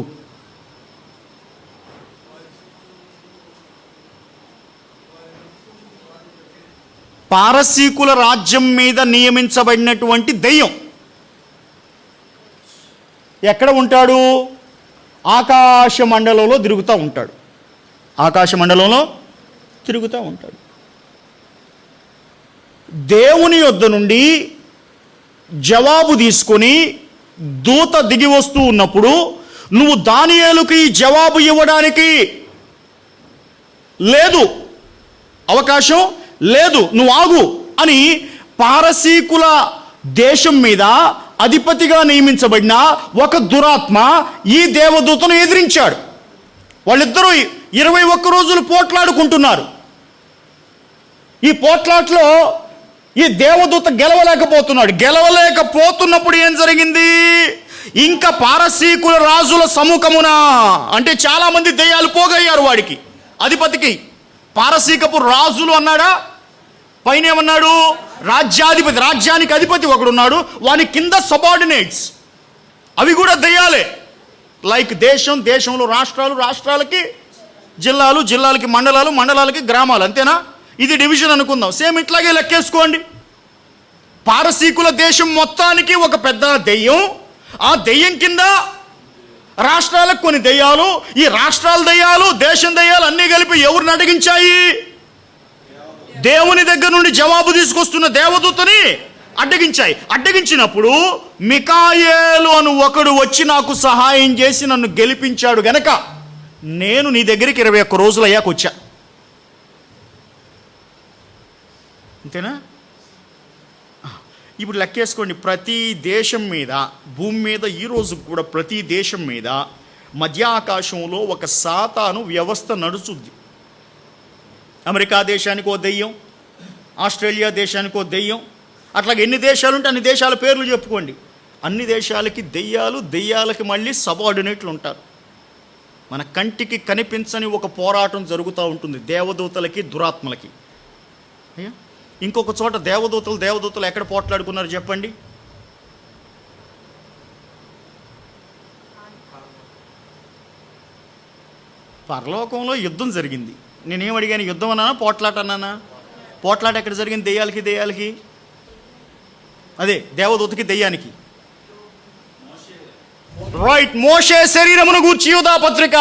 పారసీకుల రాజ్యం మీద నియమించబడినటువంటి దెయ్యం ఎక్కడ ఉంటాడు? ఆకాశ మండలంలో తిరుగుతూ ఉంటాడు. ఆకాశ మండలంలో తిరుగుతూ ఉంటాడు. దేవుని యొద్ద నుండి జవాబు తీసుకొని దూత దిగి వస్తూ ఉన్నప్పుడు, నువ్వు దానియేలుకి జవాబు ఇవ్వడానికి లేదు, అవకాశం లేదు, నువ్వు ఆగు అని పారసీకుల దేశం మీద అధిపతిగా నియమించబడిన ఒక దురాత్మ ఈ దేవదూతను ఎదిరించాడు. వాళ్ళిద్దరూ 21 రోజులు పోట్లాడుకుంటున్నారు. ఈ పోట్లాట్లో ఈ దేవదూత గెలవలేకపోతున్నాడు. గెలవలేకపోతున్నప్పుడు ఏం జరిగింది? ఇంకా పారసీకుల రాజుల సముఖమున, అంటే చాలామంది దెయ్యాలు పోగయ్యారు వాడికి, అధిపతికి. పారసీకపు రాజులు అన్నాడా? పైన ఏమన్నాడు? రాజ్యాధిపతి, రాజ్యానికి అధిపతి ఒకడున్నాడు, వాని కింద సబార్డినేట్స్, అవి కూడా దెయ్యాలే. లైక్ దేశంలో రాష్ట్రాలు, రాష్ట్రాలకి జిల్లాలు, జిల్లాలకి మండలాలు, మండలాలకి గ్రామాలు, అంతేనా? ఇది డివిజన్ అనుకుందాం. సేమ్ ఇట్లాగే లెక్కేసుకోండి. పారసీకుల దేశం మొత్తానికి ఒక పెద్ద దెయ్యం, ఆ దెయ్యం కింద రాష్ట్రాలకు కొన్ని దెయ్యాలు, ఈ రాష్ట్రాల దెయ్యాలు, దేశం దెయ్యాలు అన్నీ కలిపి ఎవరిని అడ్డగించాయి? దేవుని దగ్గర నుండి జవాబు తీసుకొస్తున్న దేవదూతని అడ్డగించాయి. అడ్డగించినప్పుడు మికాయేలు అను ఒకడు వచ్చి నాకు సహాయం చేసి నన్ను గెలిపించాడు గనక నేను నీ దగ్గరికి 21 రోజులు అయ్యాక వచ్చా. అంతేనా? ఇప్పుడు లెక్కేసుకోండి. ప్రతి దేశం మీద, భూమి మీద ఈరోజు కూడా ప్రతి దేశం మీద మధ్య ఆకాశంలో ఒక సాతాను వ్యవస్థ నడుచుద్ది. అమెరికా దేశానికి ఓ దెయ్యం, ఆస్ట్రేలియా దేశానికి ఓ దెయ్యం, అట్లాగే ఎన్ని దేశాలు ఉంటే అన్ని దేశాల పేర్లు చెప్పుకోండి. అన్ని దేశాలకి దెయ్యాలు, దెయ్యాలకి మళ్ళీ సబార్డినేట్లు ఉంటారు. మన కంటికి కనిపించని ఒక పోరాటం జరుగుతూ ఉంటుంది దేవదూతలకి, దురాత్మలకి. అయ్యా, ఇంకొక చోట దేవదూతలు ఎక్కడ పోట్లాడుకున్నారు చెప్పండి? పరలోకంలో యుద్ధం జరిగింది. నేనేం అడిగాను? యుద్ధం అన్నానా, పోట్లాట అన్నానా? పోట్లాట ఎక్కడ జరిగింది? దెయ్యాలకి అదే దేవదూతకి దెయ్యానికి. రైట్. మోషే శరీరమును గూర్చి యూదా పత్రిక.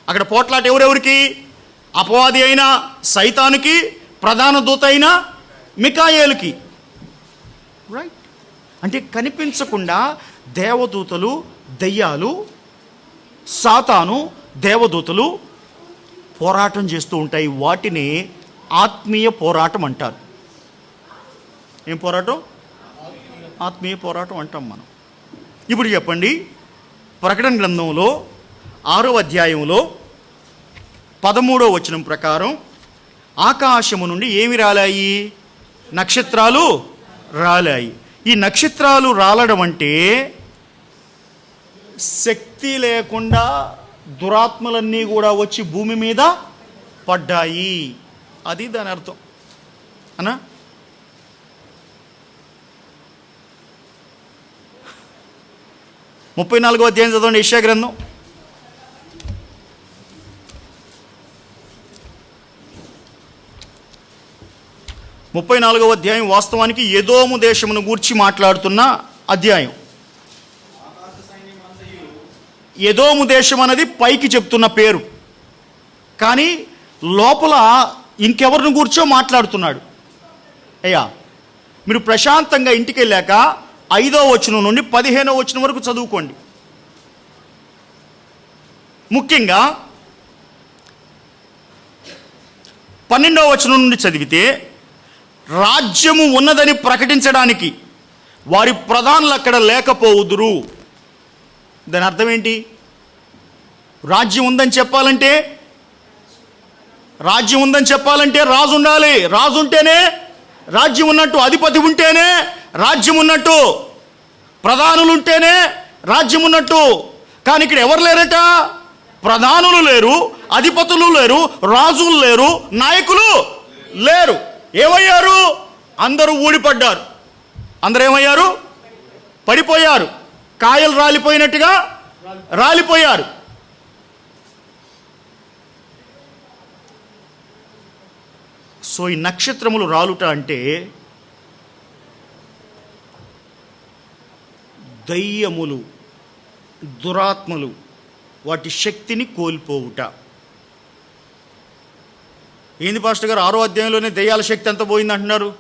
అక్కడ పోట్లాట ఎవరెవరికి? అపవాది అయిన సైతానుకి, ప్రధాన దూత అయిన మికాయేలుకి. రైట్. అంటే కనిపించకుండా దేవదూతలు, దెయ్యాలు, సాతాను, దేవదూతలు పోరాటం చేస్తూ ఉంటాయి. వాటిని ఆత్మీయ పోరాటం అంటారు. ఏం పోరాటం? ఆత్మీయ పోరాటం అంటాం మనం. ఇప్పుడు చెప్పండి, ప్రకటన గ్రంథంలో 6వ అధ్యాయంలో 13వ వచనం ప్రకారం ఆకాశము నుండి ఏమి రాలాయి? నక్షత్రాలు రాలాయి. ఈ నక్షత్రాలు రాలడం అంటే శక్తి లేకుండా దురాత్మలన్నీ కూడా వచ్చి భూమి మీద పడ్డాయి, అది దాని అర్థం అనా? 34వ అధ్యాయం చదవండి, యెషయా గ్రంథం. 34వ అధ్యాయం వాస్తవానికి ఎదోము దేశమును గూర్చి మాట్లాడుతున్న అధ్యాయం. ఎదోము దేశం అనేది పైకి చెప్తున్న పేరు, కానీ లోపల ఇంకెవరిని కూర్చో మాట్లాడుతున్నాడు. అయ్యా, మీరు ప్రశాంతంగా ఇంటికి వెళ్ళాక 5వ వచనం నుండి 15వ వచనం వరకు చదువుకోండి. ముఖ్యంగా 12వ వచనం నుండి చదివితే, రాజ్యము ఉన్నదని ప్రకటించడానికి వారి ప్రధానులు అక్కడ లేకపోవుదురు. దాని అర్థం ఏంటి? రాజ్యం ఉందని చెప్పాలంటే రాజు ఉండాలి. రాజు ఉంటేనే రాజ్యం ఉన్నట్టు, అధిపతి ఉంటేనే రాజ్యం ఉన్నట్టు, ప్రధానులు ఉంటేనే రాజ్యం ఉన్నట్టు. కానీ ఇక్కడ ఎవరు లేరట? ప్రధానులు లేరు, అధిపతులు లేరు, రాజులు లేరు, నాయకులు లేరు. ఏమయ్యారు? అందరూ ఊడిపడ్డారు. అందరూ ఏమయ్యారు? పడిపోయారు. కాయలు రాలిపోయినట్టుగా రాలిపోయారు. సో ఈ నక్షత్రములు రాలుట అంటే దయ్యములు, దురాత్మలు వాటి శక్తిని కోల్పోవుట. ఏంది పాస్టర్ గారు 6వ అధ్యాయంలోనే దయ్యాల శక్తి ఎంత పోయింది అంటున్నారు?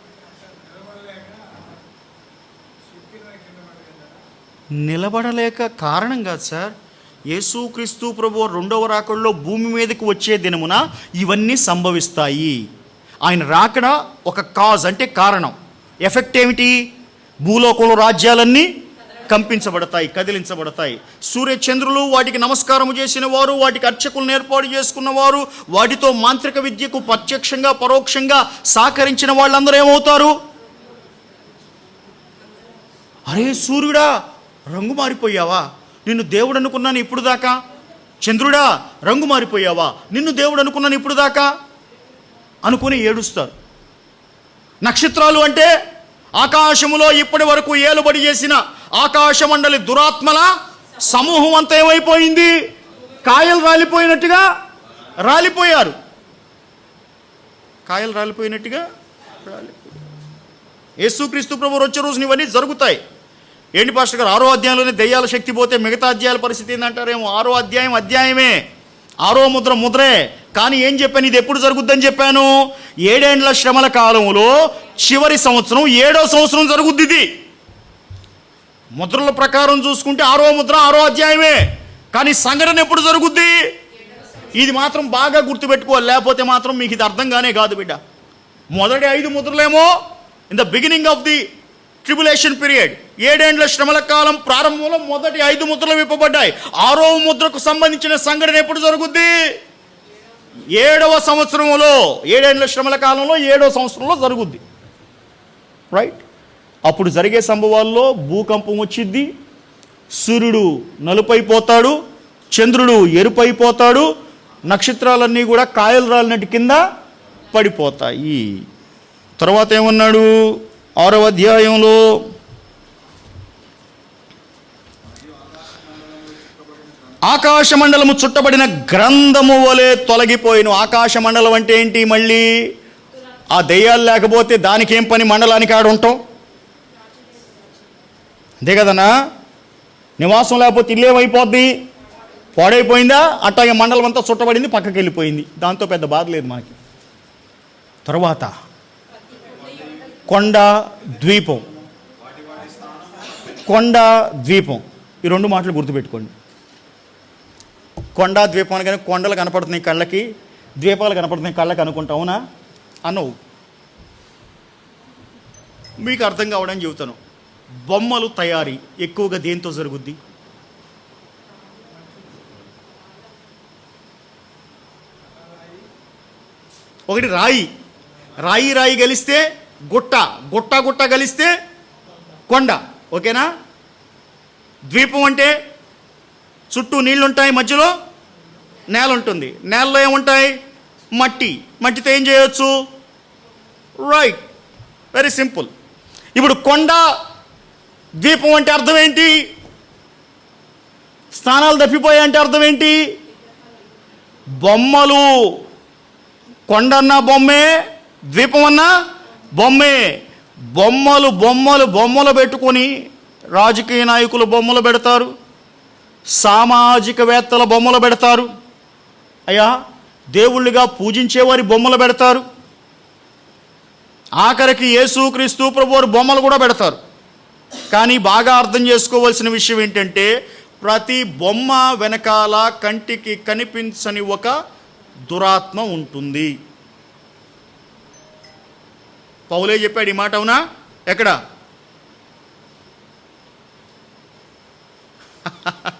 నిలబడలేక కారణం కాదు సార్. యేసుక్రీస్తు ప్రభువు 2వ రాకడలో భూమి మీదకి వచ్చే దినమున ఇవన్నీ సంభవిస్తాయి. ఆయన రాకడ ఒక కాజ్, అంటే కారణం. ఎఫెక్ట్ ఏమిటి? భూలోకంలో రాజ్యాలన్నీ కంపించబడతాయి, కదిలించబడతాయి. సూర్య చంద్రులు వాటికి నమస్కారము చేసిన వారు, వాటికి అర్చకులను ఏర్పాటు చేసుకున్నవారు, వాటితో మాంత్రిక విద్యకు ప్రత్యక్షంగా పరోక్షంగా సహకరించిన వాళ్ళందరూ ఏమవుతారు? అరే సూర్యుడా, రంగు మారిపోయావా, నిన్ను దేవుడు అనుకున్నాను ఇప్పుడు దాకా. చంద్రుడా, రంగు మారిపోయావా, నిన్ను దేవుడు అనుకున్నాను ఇప్పుడు దాకా అనుకుని ఏడుస్తారు. నక్షత్రాలు అంటే ఆకాశములో ఇప్పటి వరకు ఏలుబడి చేసిన ఆకాశమండలి దురాత్మల సమూహం అంతా ఏమైపోయింది? కాయలు రాలిపోయినట్టుగా రాలిపోయారు. కాయలు రాలిపోయినట్టుగా రాలిపోయారు. యేసుక్రీస్తు ప్రభువు వచ్చే రోజున ఇవన్నీ జరుగుతాయి. ఏంటి పాస్టర్ గారు 6వ అధ్యాయంలోనే దయ్యాల శక్తి పోతే మిగతా అధ్యాయాల పరిస్థితి ఏంటంటారేమో? 6వ అధ్యాయం అధ్యాయమే, 6వ ముద్ర ముద్రే. కానీ ఏం చెప్పాను? ఇది ఎప్పుడు జరుగుద్దని చెప్పాను? 7 ఏండ్ల శ్రమల కాలంలో చివరి సంవత్సరం 7వ సంవత్సరం జరుగుద్ది. ఇది ముద్రల ప్రకారం చూసుకుంటే 6వ ముద్ర 6వ అధ్యాయమే, కానీ సంఘటన ఎప్పుడు జరుగుద్ది? ఇది మాత్రం బాగా గుర్తుపెట్టుకోవాలి, లేకపోతే మాత్రం మీకు ఇది అర్థంగానే కాదు బిడ్డ. మొదటి 5 ముద్రలేమో in the beginning of the tribulation period, 7 ఏండ్ల శ్రమల కాలం ప్రారంభంలో మొదటి 5 ముద్రలు విప్పబడ్డాయి. 6వ ముద్రకు సంబంధించిన సంఘటన ఎప్పుడు జరుగుద్ది? 7వ సంవత్సరంలో, 7 ఏండ్ల శ్రమల కాలంలో 7వ సంవత్సరంలో జరుగుద్ది. రైట్? అప్పుడు జరిగే సంభవాల్లో భూకంపం వచ్చిద్ది, సూర్యుడు నలుపైపోతాడు, చంద్రుడు ఎరుపైపోతాడు, నక్షత్రాలన్నీ కూడా కాయలు రాలినట్టు కింద పడిపోతాయి. తర్వాత ఏమన్నాడు 6వ అధ్యాయంలో? ఆకాశమండలము చుట్టబడిన గ్రంథము వలె తొలగిపోయిన. ఆకాశమండలం అంటే ఏంటి? మళ్ళీ ఆ దెయ్యాలు లేకపోతే దానికి ఏం పని? మండలానికి ఆడ ఉంటాం, అంతే కదనా? నివాసం లేకపోతే ఇల్లు ఏమైపోద్ది? పాడైపోయిందా? అట్లాగే మండలం అంతా చుట్టబడింది, పక్కకి వెళ్ళిపోయింది. దాంతో పెద్ద బాధ లేదు మనకి. తర్వాత కొండ ద్వీపం, కొండ ద్వీపం, ఈ 2 మాటలు గుర్తుపెట్టుకోండి. కొండ ద్వీపం అనగానే కొండలు కనపడుతున్నాయి కళ్ళకి, ద్వీపాలు కనపడుతున్నాయి కళ్ళకి అనుకుంటా, అవునా? అనవు. మీకు అర్థం కావడానికి చెబుతాను. బొమ్మలు తయారీ ఎక్కువగా దేంతో జరుగుద్ది? ఒకటి రాయి, రాయి రాయి కలిస్తే గుట్ట, గుట్ట గుట్ట కలిస్తే కొండ, ఓకేనా? ద్వీపం అంటే చుట్టూ నీళ్లుంటాయి, మధ్యలో నేల ఉంటుంది. నేలలో ఏముంటాయి? మట్టి. మట్టితో ఏం చేయొచ్చు? Right, very simple. ఇప్పుడు కొండ ద్వీపం అంటే అర్థం ఏంటి? స్థానాలు తప్పిపోయాయంటే అర్థం ఏంటి? బొమ్మలు. కొండన్నా బొమ్మే, ద్వీపం అన్నా బొమ్మే. బొమ్మలు బొమ్మలు బొమ్మలు పెట్టుకొని రాజకీయ నాయకులు బొమ్మలు పెడతారు, సామాజికవేత్తల బొమ్మలు పెడతారు, అయ్యా దేవుళ్ళుగా పూజించేవారి బొమ్మలు పెడతారు, ఆఖరికి యేసుక్రీస్తు ప్రభువారి బొమ్మలు కూడా పెడతారు. కానీ బాగా అర్థం చేసుకోవాల్సిన విషయం ఏంటంటే, ప్రతి బొమ్మ వెనకాల కంటికి కనిపించని ఒక దురాత్మ ఉంటుంది. పౌలే చెప్పాడు ఈ మాట, అవునా? ఎక్కడ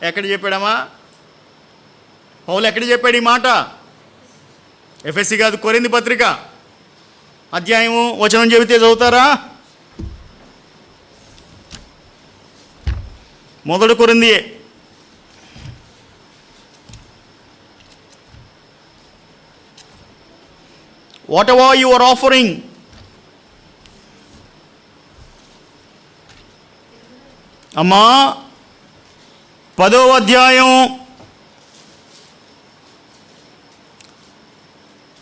ఎక్కడ చెప్పాడమ్మా? పౌలు ఎక్కడ చెప్పాడు ఈ మాట? ఎఫెసీ కాదు, కొరింథీ పత్రిక అధ్యాయము వచనం చెబితే చదువుతారా? 1 కొరింథీ 'whatever you are offering', అమ్మా 10వ అధ్యాయం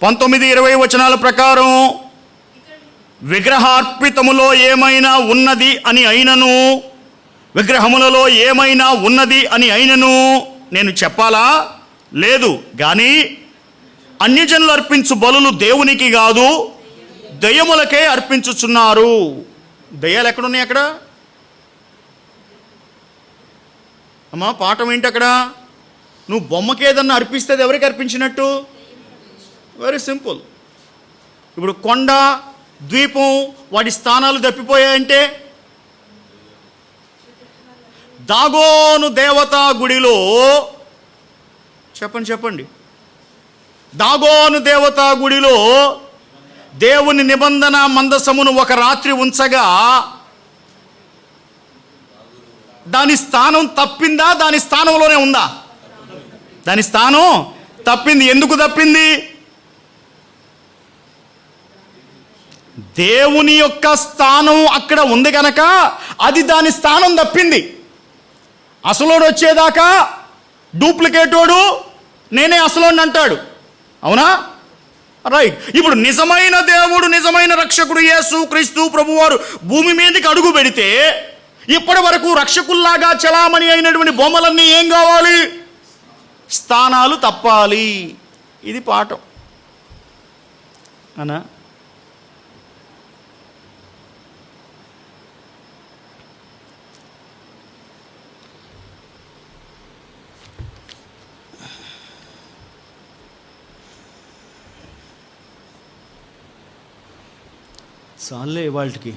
19-20 వచనాల ప్రకారం, విగ్రహార్పితములో ఏమైనా ఉన్నది అని అయినను, విగ్రహములలో ఏమైనా ఉన్నది అని అయినను నేను చెప్పాలా? లేదు. కానీ అన్యజనులు అర్పించు బలులు దేవునికి కాదు, దయ్యములకే అర్పించుచున్నారు. దయ్యాలు ఎక్కడున్నాయి అక్కడ? అమ్మా పాఠం ఏంటి అక్కడ? నువ్వు బొమ్మకి ఏదన్నా అర్పిస్తే అది ఎవరికి అర్పించినట్టు? Very simple. ఇప్పుడు కొండ, ద్వీపం, వాటి స్థానాలు తప్పిపోయాయంటే, దాగోను దేవతా గుడిలో చెప్పండి, దాగోను దేవతా గుడిలో దేవుని నిబంధన మందసమును ఒక రాత్రి ఉంచగా దాని స్థానం తప్పిందా? దాని స్థానంలోనే ఉందా? దాని స్థానం తప్పింది. ఎందుకు తప్పింది? దేవుని యొక్క స్థానం అక్కడ ఉంది కనుక అది దాని స్థానం తప్పింది. అసలోడు వచ్చేదాకా డూప్లికేటోడు నేనే అసలోడిని అంటాడు, అవునా? రైట్. ఇప్పుడు నిజమైన దేవుడు, నిజమైన రక్షకుడు యేసుక్రీస్తు ప్రభువారు భూమి మీదకి అడుగు పెడితే ఇప్పటి వరకు రక్షకుల్లాగా చలామణి అయినటువంటి బొమ్మలన్నీ ఏం కావాలి? స్థానాలు తప్పాలి. ఇది పాఠం అనా? చాలే వాళ్ళకి.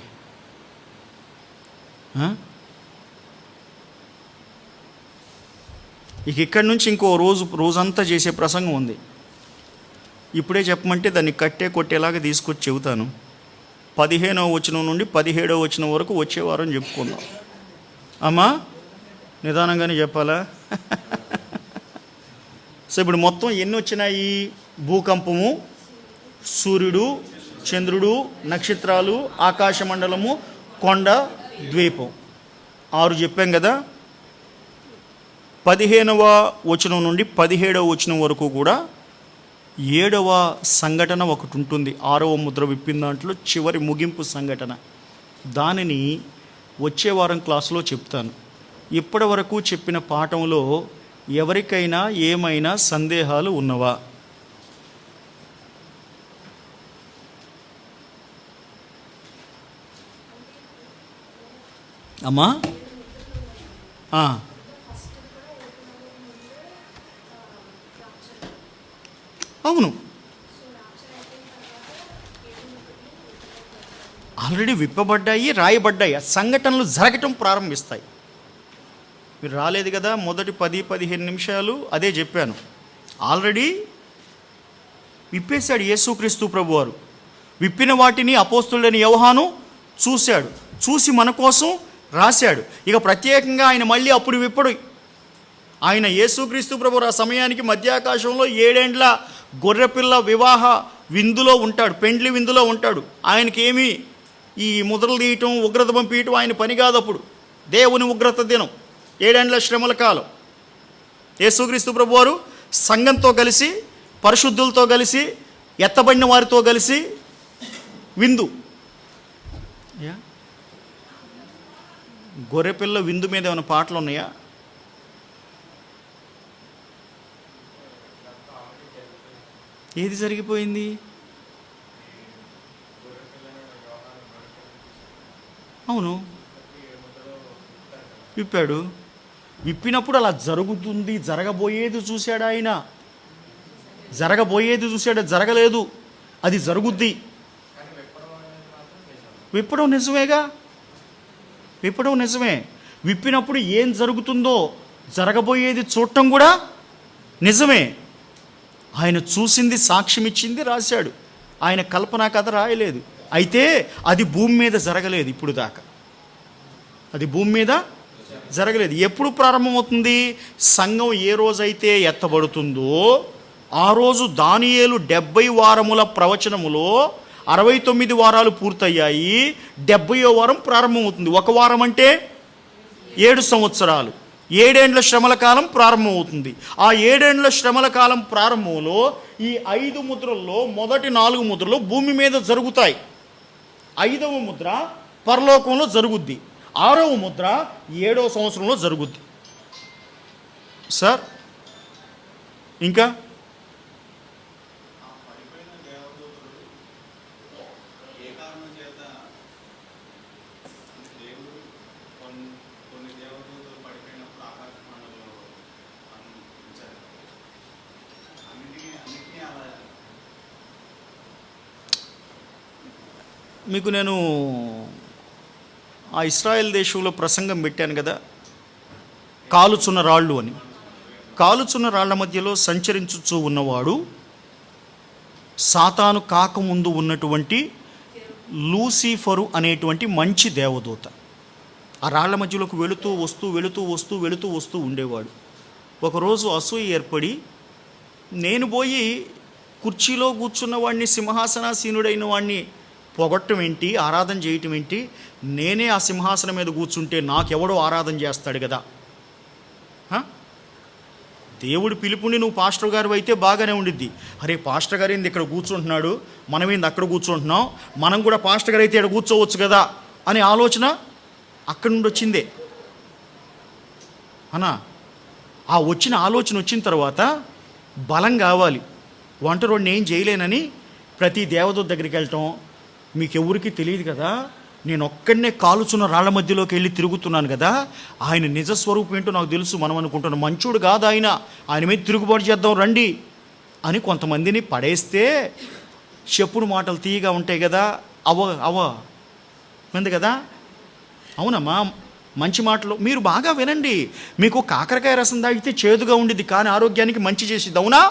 ఇక ఇక్కడి నుంచి ఇంకో రోజంతా చేసే ప్రసంగం ఉంది. ఇప్పుడే చెప్పమంటే దాన్ని కొట్టేలాగా తీసుకొచ్చి చెబుతాను. 15వ వచనం నుండి 17వ వచనం వరకు వచ్చే వారం చెప్పుకుందాం. అమ్మా నిదానంగానే చెప్పాలా? సో ఇప్పుడు మొత్తం ఎన్ని వచ్చినాయి? భూకంపము, సూర్యుడు, చంద్రుడు, నక్షత్రాలు, ఆకాశమండలము, కొండ, ద్వీపం, 6 చెప్పాం కదా. 15వ వచనం నుండి 17వ వచనం వరకు కూడా 7వ సంఘటన ఒకటి ఉంటుంది. 6వ ముద్ర విప్పిన దాంట్లో చివరి ముగింపు సంఘటన. దానిని వచ్చే వారం క్లాసులో చెప్తాను. ఇప్పటి వరకు చెప్పిన పాఠంలో ఎవరికైనా ఏమైనా సందేహాలు ఉన్నవా? అమ్మా అవును, ఆల్రెడీ విప్పబడ్డాయి, రాయబడ్డాయి. ఆ సంఘటనలు జరగటం ప్రారంభిస్తాయి. మీరు రాలేదు కదా, మొదటి 10-15 నిమిషాలు అదే చెప్పాను. ఆల్రెడీ విప్పేశాడు యేసుక్రీస్తు ప్రభువారు. విప్పిన వాటిని అపోస్తులుడైన యోహాను చూశాడు, చూసి మన కోసం రాశాడు. ఇక ప్రత్యేకంగా ఆయన మళ్ళీ అప్పుడు విప్పడు. ఆయన యేసుక్రీస్తు ప్రభువారు ఆ సమయానికి మధ్యాకాశంలో 7 ఏండ్ల గొర్రెపిల్ల వివాహ విందులో ఉంటాడు, పెండ్లి విందులో ఉంటాడు. ఆయనకేమీ ఈ ముద్రలు తీయటం, ఉగ్రత పంపించటం ఆయన పని కాదు. అప్పుడు దేవుని ఉగ్రత దినం, 7 ఏండ్ల శ్రమల కాలం. యేసుక్రీస్తు ప్రభువారు సంఘంతో కలిసి, పరిశుద్ధులతో కలిసి, ఎత్తబడిన వారితో కలిసి విందు. గొర్రెపిల్ల విందు మీద ఏమైనా పాటలు ఉన్నాయా? ఏది జరిగిపోయింది? అవును, విప్పాడు. విప్పినప్పుడు అలా జరుగుతుంది, జరగబోయేది చూశాడు ఆయన. జరగబోయేది చూశాడు, జరగలేదు, అది జరుగుద్ది. విప్పడం నిజమేగా, విప్పడం నిజమే. విప్పినప్పుడు ఏం జరుగుతుందో జరగబోయేది చూడటం కూడా నిజమే. ఆయన చూసింది, సాక్ష్యం ఇచ్చింది, రాశాడు. ఆయన కల్పనా కథ రాయలేదు. అయితే అది భూమి మీద జరగలేదు ఇప్పుడు దాకా. అది భూమి మీద జరగలేదు. ఎప్పుడు ప్రారంభమవుతుంది? సంఘం ఏ రోజైతే ఎత్తబడుతుందో ఆ రోజు దానియేలు 70 వారముల ప్రవచనములో 69 వారాలు పూర్తయ్యాయి. 70వ వారం ప్రారంభమవుతుంది. ఒక వారం అంటే 7 సంవత్సరాలు, 7 ఏండ్ల శ్రమల కాలం ప్రారంభమవుతుంది. ఆ 7 ఏండ్ల శ్రమల కాలం ప్రారంభంలో ఈ 5 ముద్రల్లో మొదటి 4 ముద్రలు భూమి మీద జరుగుతాయి. 5వ ముద్ర పరలోకంలో జరుగుద్ది. 6వ ముద్ర 7వ సంవత్సరంలో జరుగుద్ది. సార్ ఇంకా మీకు నేను ఆ ఇస్రాయేల్ దేశంలో ప్రసంగం పెట్టాను కదా, కాలుచున్న రాళ్ళు అని. కాలుచున్న రాళ్ల మధ్యలో సంచరించుచూ ఉన్నవాడు సాతాను కాకముందు ఉన్నటువంటి లూసిఫరు అనేటువంటి మంచి దేవదూత. ఆ రాళ్ల మధ్యలోకి వెళుతూ ఉండేవాడు. ఒకరోజు అసూయ ఏర్పడి, నేను పోయి కుర్చీలో కూర్చున్న వాడిని, సింహాసనాసీనుడైన వాడిని పొగట్టం ఏంటి, ఆరాధన చేయటం ఏంటి? నేనే ఆ సింహాసనం మీద కూర్చుంటే నాకెవడో ఆరాధన చేస్తాడు కదా. దేవుడు పిలుపుని నువ్వు పాస్టర్ గారు అయితే బాగానే ఉండిద్ది. అరే పాస్టర్ గారు ఏంది ఇక్కడ కూర్చుంటున్నాడు, మనమేంది అక్కడ కూర్చుంటున్నాం, మనం కూడా పాస్టర్ గారు అయితే ఇక్కడ కూర్చోవచ్చు కదా అనే ఆలోచన అక్కడి నుండి వచ్చిందే అనా. ఆ వచ్చిన ఆలోచన వచ్చిన తర్వాత బలం కావాలి. ఒంటరిని ఏం చేయలేనని ప్రతి దేవదూత దగ్గరికి వెళ్ళటం. మీకు ఎవరికి తెలియదు కదా, నేను ఒక్కడనే కాలుచున్న రాళ్ల మధ్యలోకి వెళ్ళి తిరుగుతున్నాను కదా, ఆయన నిజస్వరూపం ఏంటో నాకు తెలుసు. మనం అనుకుంటున్నాం మంచోడు కాదు ఆయన మీద తిరుగుబాటు చేద్దాం రండి అని కొంతమందిని పడేస్తే చెప్పుడు మాటలు తీయగా ఉంటాయి కదా, మంది కదా. అవునమ్మా, మంచి మాటలు మీరు బాగా వినండి. మీకు కాకరకాయ రసం తాగితే చేదుగా ఉండిద్ది కానీ ఆరోగ్యానికి మంచి చేసిద్ది. అవునా?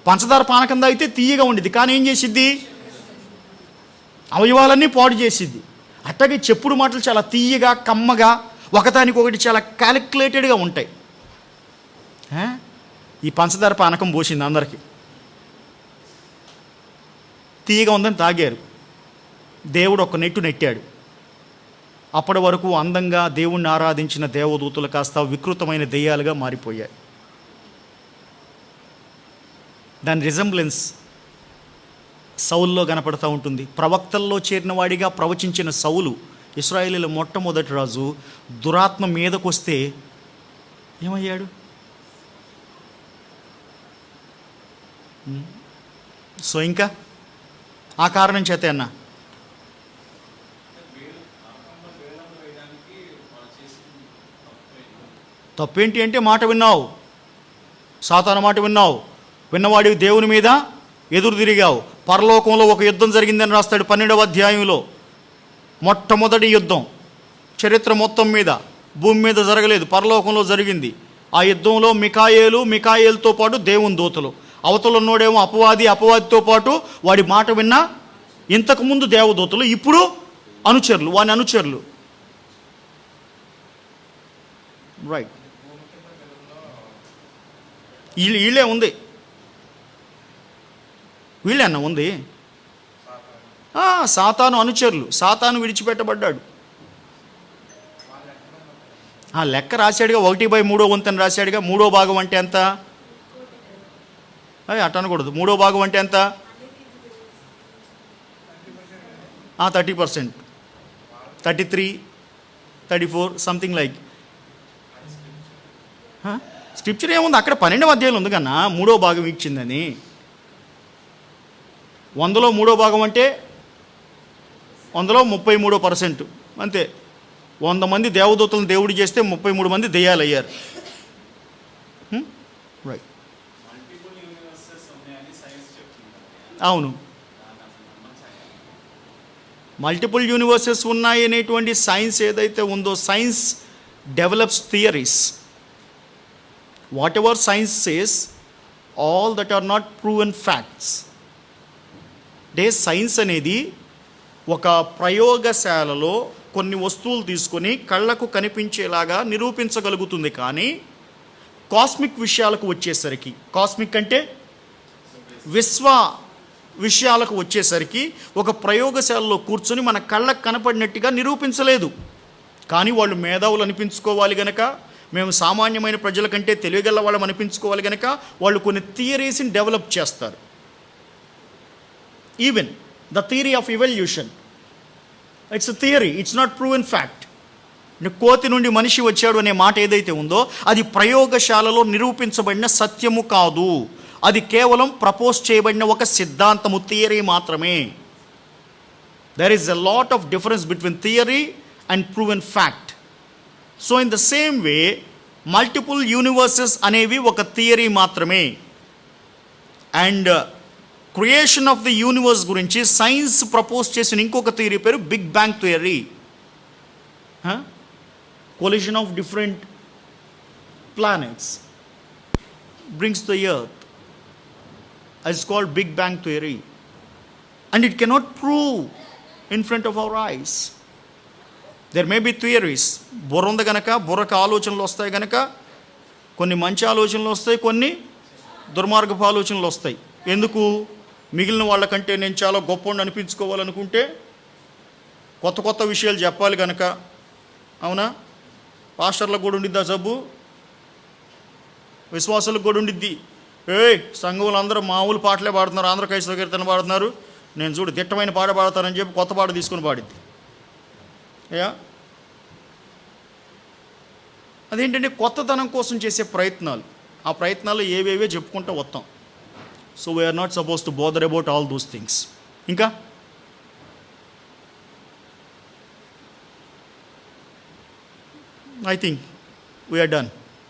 పంచదార పానకం తాగితే తీయగా ఉండిద్ది కానీ ఏం చేసిద్ది? అవయవాలన్నీ పాడు చేసిద్ది. అట్లాగే చెప్పుడు మాటలు చాలా తీయగా, కమ్మగా, ఒకదానికొకటి చాలా క్యాలిక్యులేటెడ్గా ఉంటాయి. ఈ పంచదార పానకం పోసింది అందరికీ, తీయగా ఉందని తాగారు. దేవుడు ఒక నెట్టు నెట్టాడు. అప్పటి వరకు అందంగా దేవుణ్ణి ఆరాధించిన దేవదూతలు కాస్త వికృతమైన దెయ్యాలుగా మారిపోయాయి. దాని రిజంబ్లెన్స్ సౌల్లో కనపడుతూ ఉంటుంది. ప్రవక్తల్లో చేరిన వాడిగా ప్రవచించిన సౌలు, ఇశ్రాయేలీల మొట్టమొదటి రాజు, దురాత్మ మీదకొస్తే ఏమయ్యాడు? సో ఇంకా ఆ కారణం చేతే అన్న తప్పేంటి అంటే మాట విన్నావు, సాతాను మాట విన్నావు, విన్నవాడివి దేవుని మీద ఎదురు తిరిగావు. పరలోకంలో ఒక యుద్ధం జరిగిందని రాస్తాడు 12వ అధ్యాయంలో. మొట్టమొదటి యుద్ధం చరిత్ర మొత్తం మీద భూమి మీద జరగలేదు, పరలోకంలో జరిగింది. ఆ యుద్ధంలో మికాయేలుతో పాటు దేవుని దూతలు, అవతలున్నోడేమో అపవాదితో పాటు వాడి మాట విన్న ఇంతకుముందు దేవదూతలు, ఇప్పుడు అనుచరులు, వాని అనుచరులు. రైట్, వీళ్ళే ఉంది, వీళ్ళన్న ఉంది. సాతాను అనుచరులు, సాతాను విడిచిపెట్టబడ్డాడు. ఆ లెక్క రాశాడుగా, 1/3 అని రాశాడుగా. 3/3 అంటే ఎంత? అట్ట అనకూడదు. 3/3 అంటే ఎంత? 30%, 33, 34, సంథింగ్ లైక్. స్క్రిప్చర్ ఏముంది అక్కడ? 12వ అధ్యాయంలో ఉంది కన్నా 3/3 ఇచ్చిందని. 100లో 3/3 అంటే 100లో 33%, అంతే. 100 మంది దేవదూతలను దేవుడు చేస్తే 33 మంది దెయ్యాలు అయ్యారు. రైట్, అవును. మల్టిపుల్ యూనివర్సెస్ ఉన్నాయి అనేటువంటి సైన్స్ ఏదైతే ఉందో, science develops theories. Whatever science says, all that are not proven facts. అంటే సైన్స్ అనేది ఒక ప్రయోగశాలలో కొన్ని వస్తువులు తీసుకొని కళ్ళకు కనిపించేలాగా నిరూపించగలుగుతుంది. కానీ కాస్మిక్ విషయాలకు వచ్చేసరికి, కాస్మిక్ అంటే విశ్వ విషయాలకు వచ్చేసరికి ఒక ప్రయోగశాలలో కూర్చొని మన కళ్ళకు కనపడినట్టుగా నిరూపించలేదు. కానీ వాళ్ళు మేధావులు అనిపించుకోవాలి గనక, మేము సామాన్యమైన ప్రజల కంటే తెలియగల వాళ్ళం అనిపించుకోవాలి గనక వాళ్ళు కొన్ని థియరీస్ని డెవలప్ చేస్తారు. Even the theory of evolution, it's a theory, it's not proven fact. కోతి నుండి మనిషి వచ్చాడు అనే మాట ఏదైతే ఉందో అది ప్రయోగశాలలో నిరూపించబడిన సత్యము కాదు. అది కేవలం ప్రపోజ్ చేయబడిన ఒక సిద్ధాంతము, థియరీ మాత్రమే. There is a lot of difference between theory and proven fact. So in the same way multiple universes అనేవి ఒక థియరీ మాత్రమే. And creation of the universe గురించి సైన్స్ ప్రపోజ్ చేసిన ఇంకొక థియరీ పేరు big bang theory. Collision of different planets brings the earth. It's called Big Bang theory. And it cannot prove in front of our eyes. There may be theories. బుర్ర ఉంది కనుక, బుర్రకు ఆలోచనలు వస్తాయి కనుక కొన్ని మంచి ఆలోచనలు వస్తాయి, కొన్ని దుర్మార్గపు ఆలోచనలు వస్తాయి. ఎందుకు? మిగిలిన వాళ్ళకంటే నేను చాలా గొప్పవాడిని అనిపించుకోవాలనుకుంటే కొత్త కొత్త విషయాలు చెప్పాలి కనుక. అవునా? పాస్టర్లకు కూడా ఉండిద్ది ఆ జబ్బు, విశ్వాసులకు కూడా ఉండిద్ది. సంఘంలో అందరూ మామూలు పాటలే పాడుతున్నారు, ఆంధ్ర క్రైస్తవ కీర్తన పాడుతున్నారు, నేను చూడు దిట్టమైన పాట పాడతానని చెప్పి కొత్త పాట తీసుకుని పాడిద్ది. అదేంటంటే కొత్తదనం కోసం చేసే ప్రయత్నాలు. ఆ ప్రయత్నాలు ఏవేవే చెప్పుకుంటూ వస్తాం. So we are not supposed to bother about all those things. ఇంకా ఐ థింక్ వీఆర్ డన్.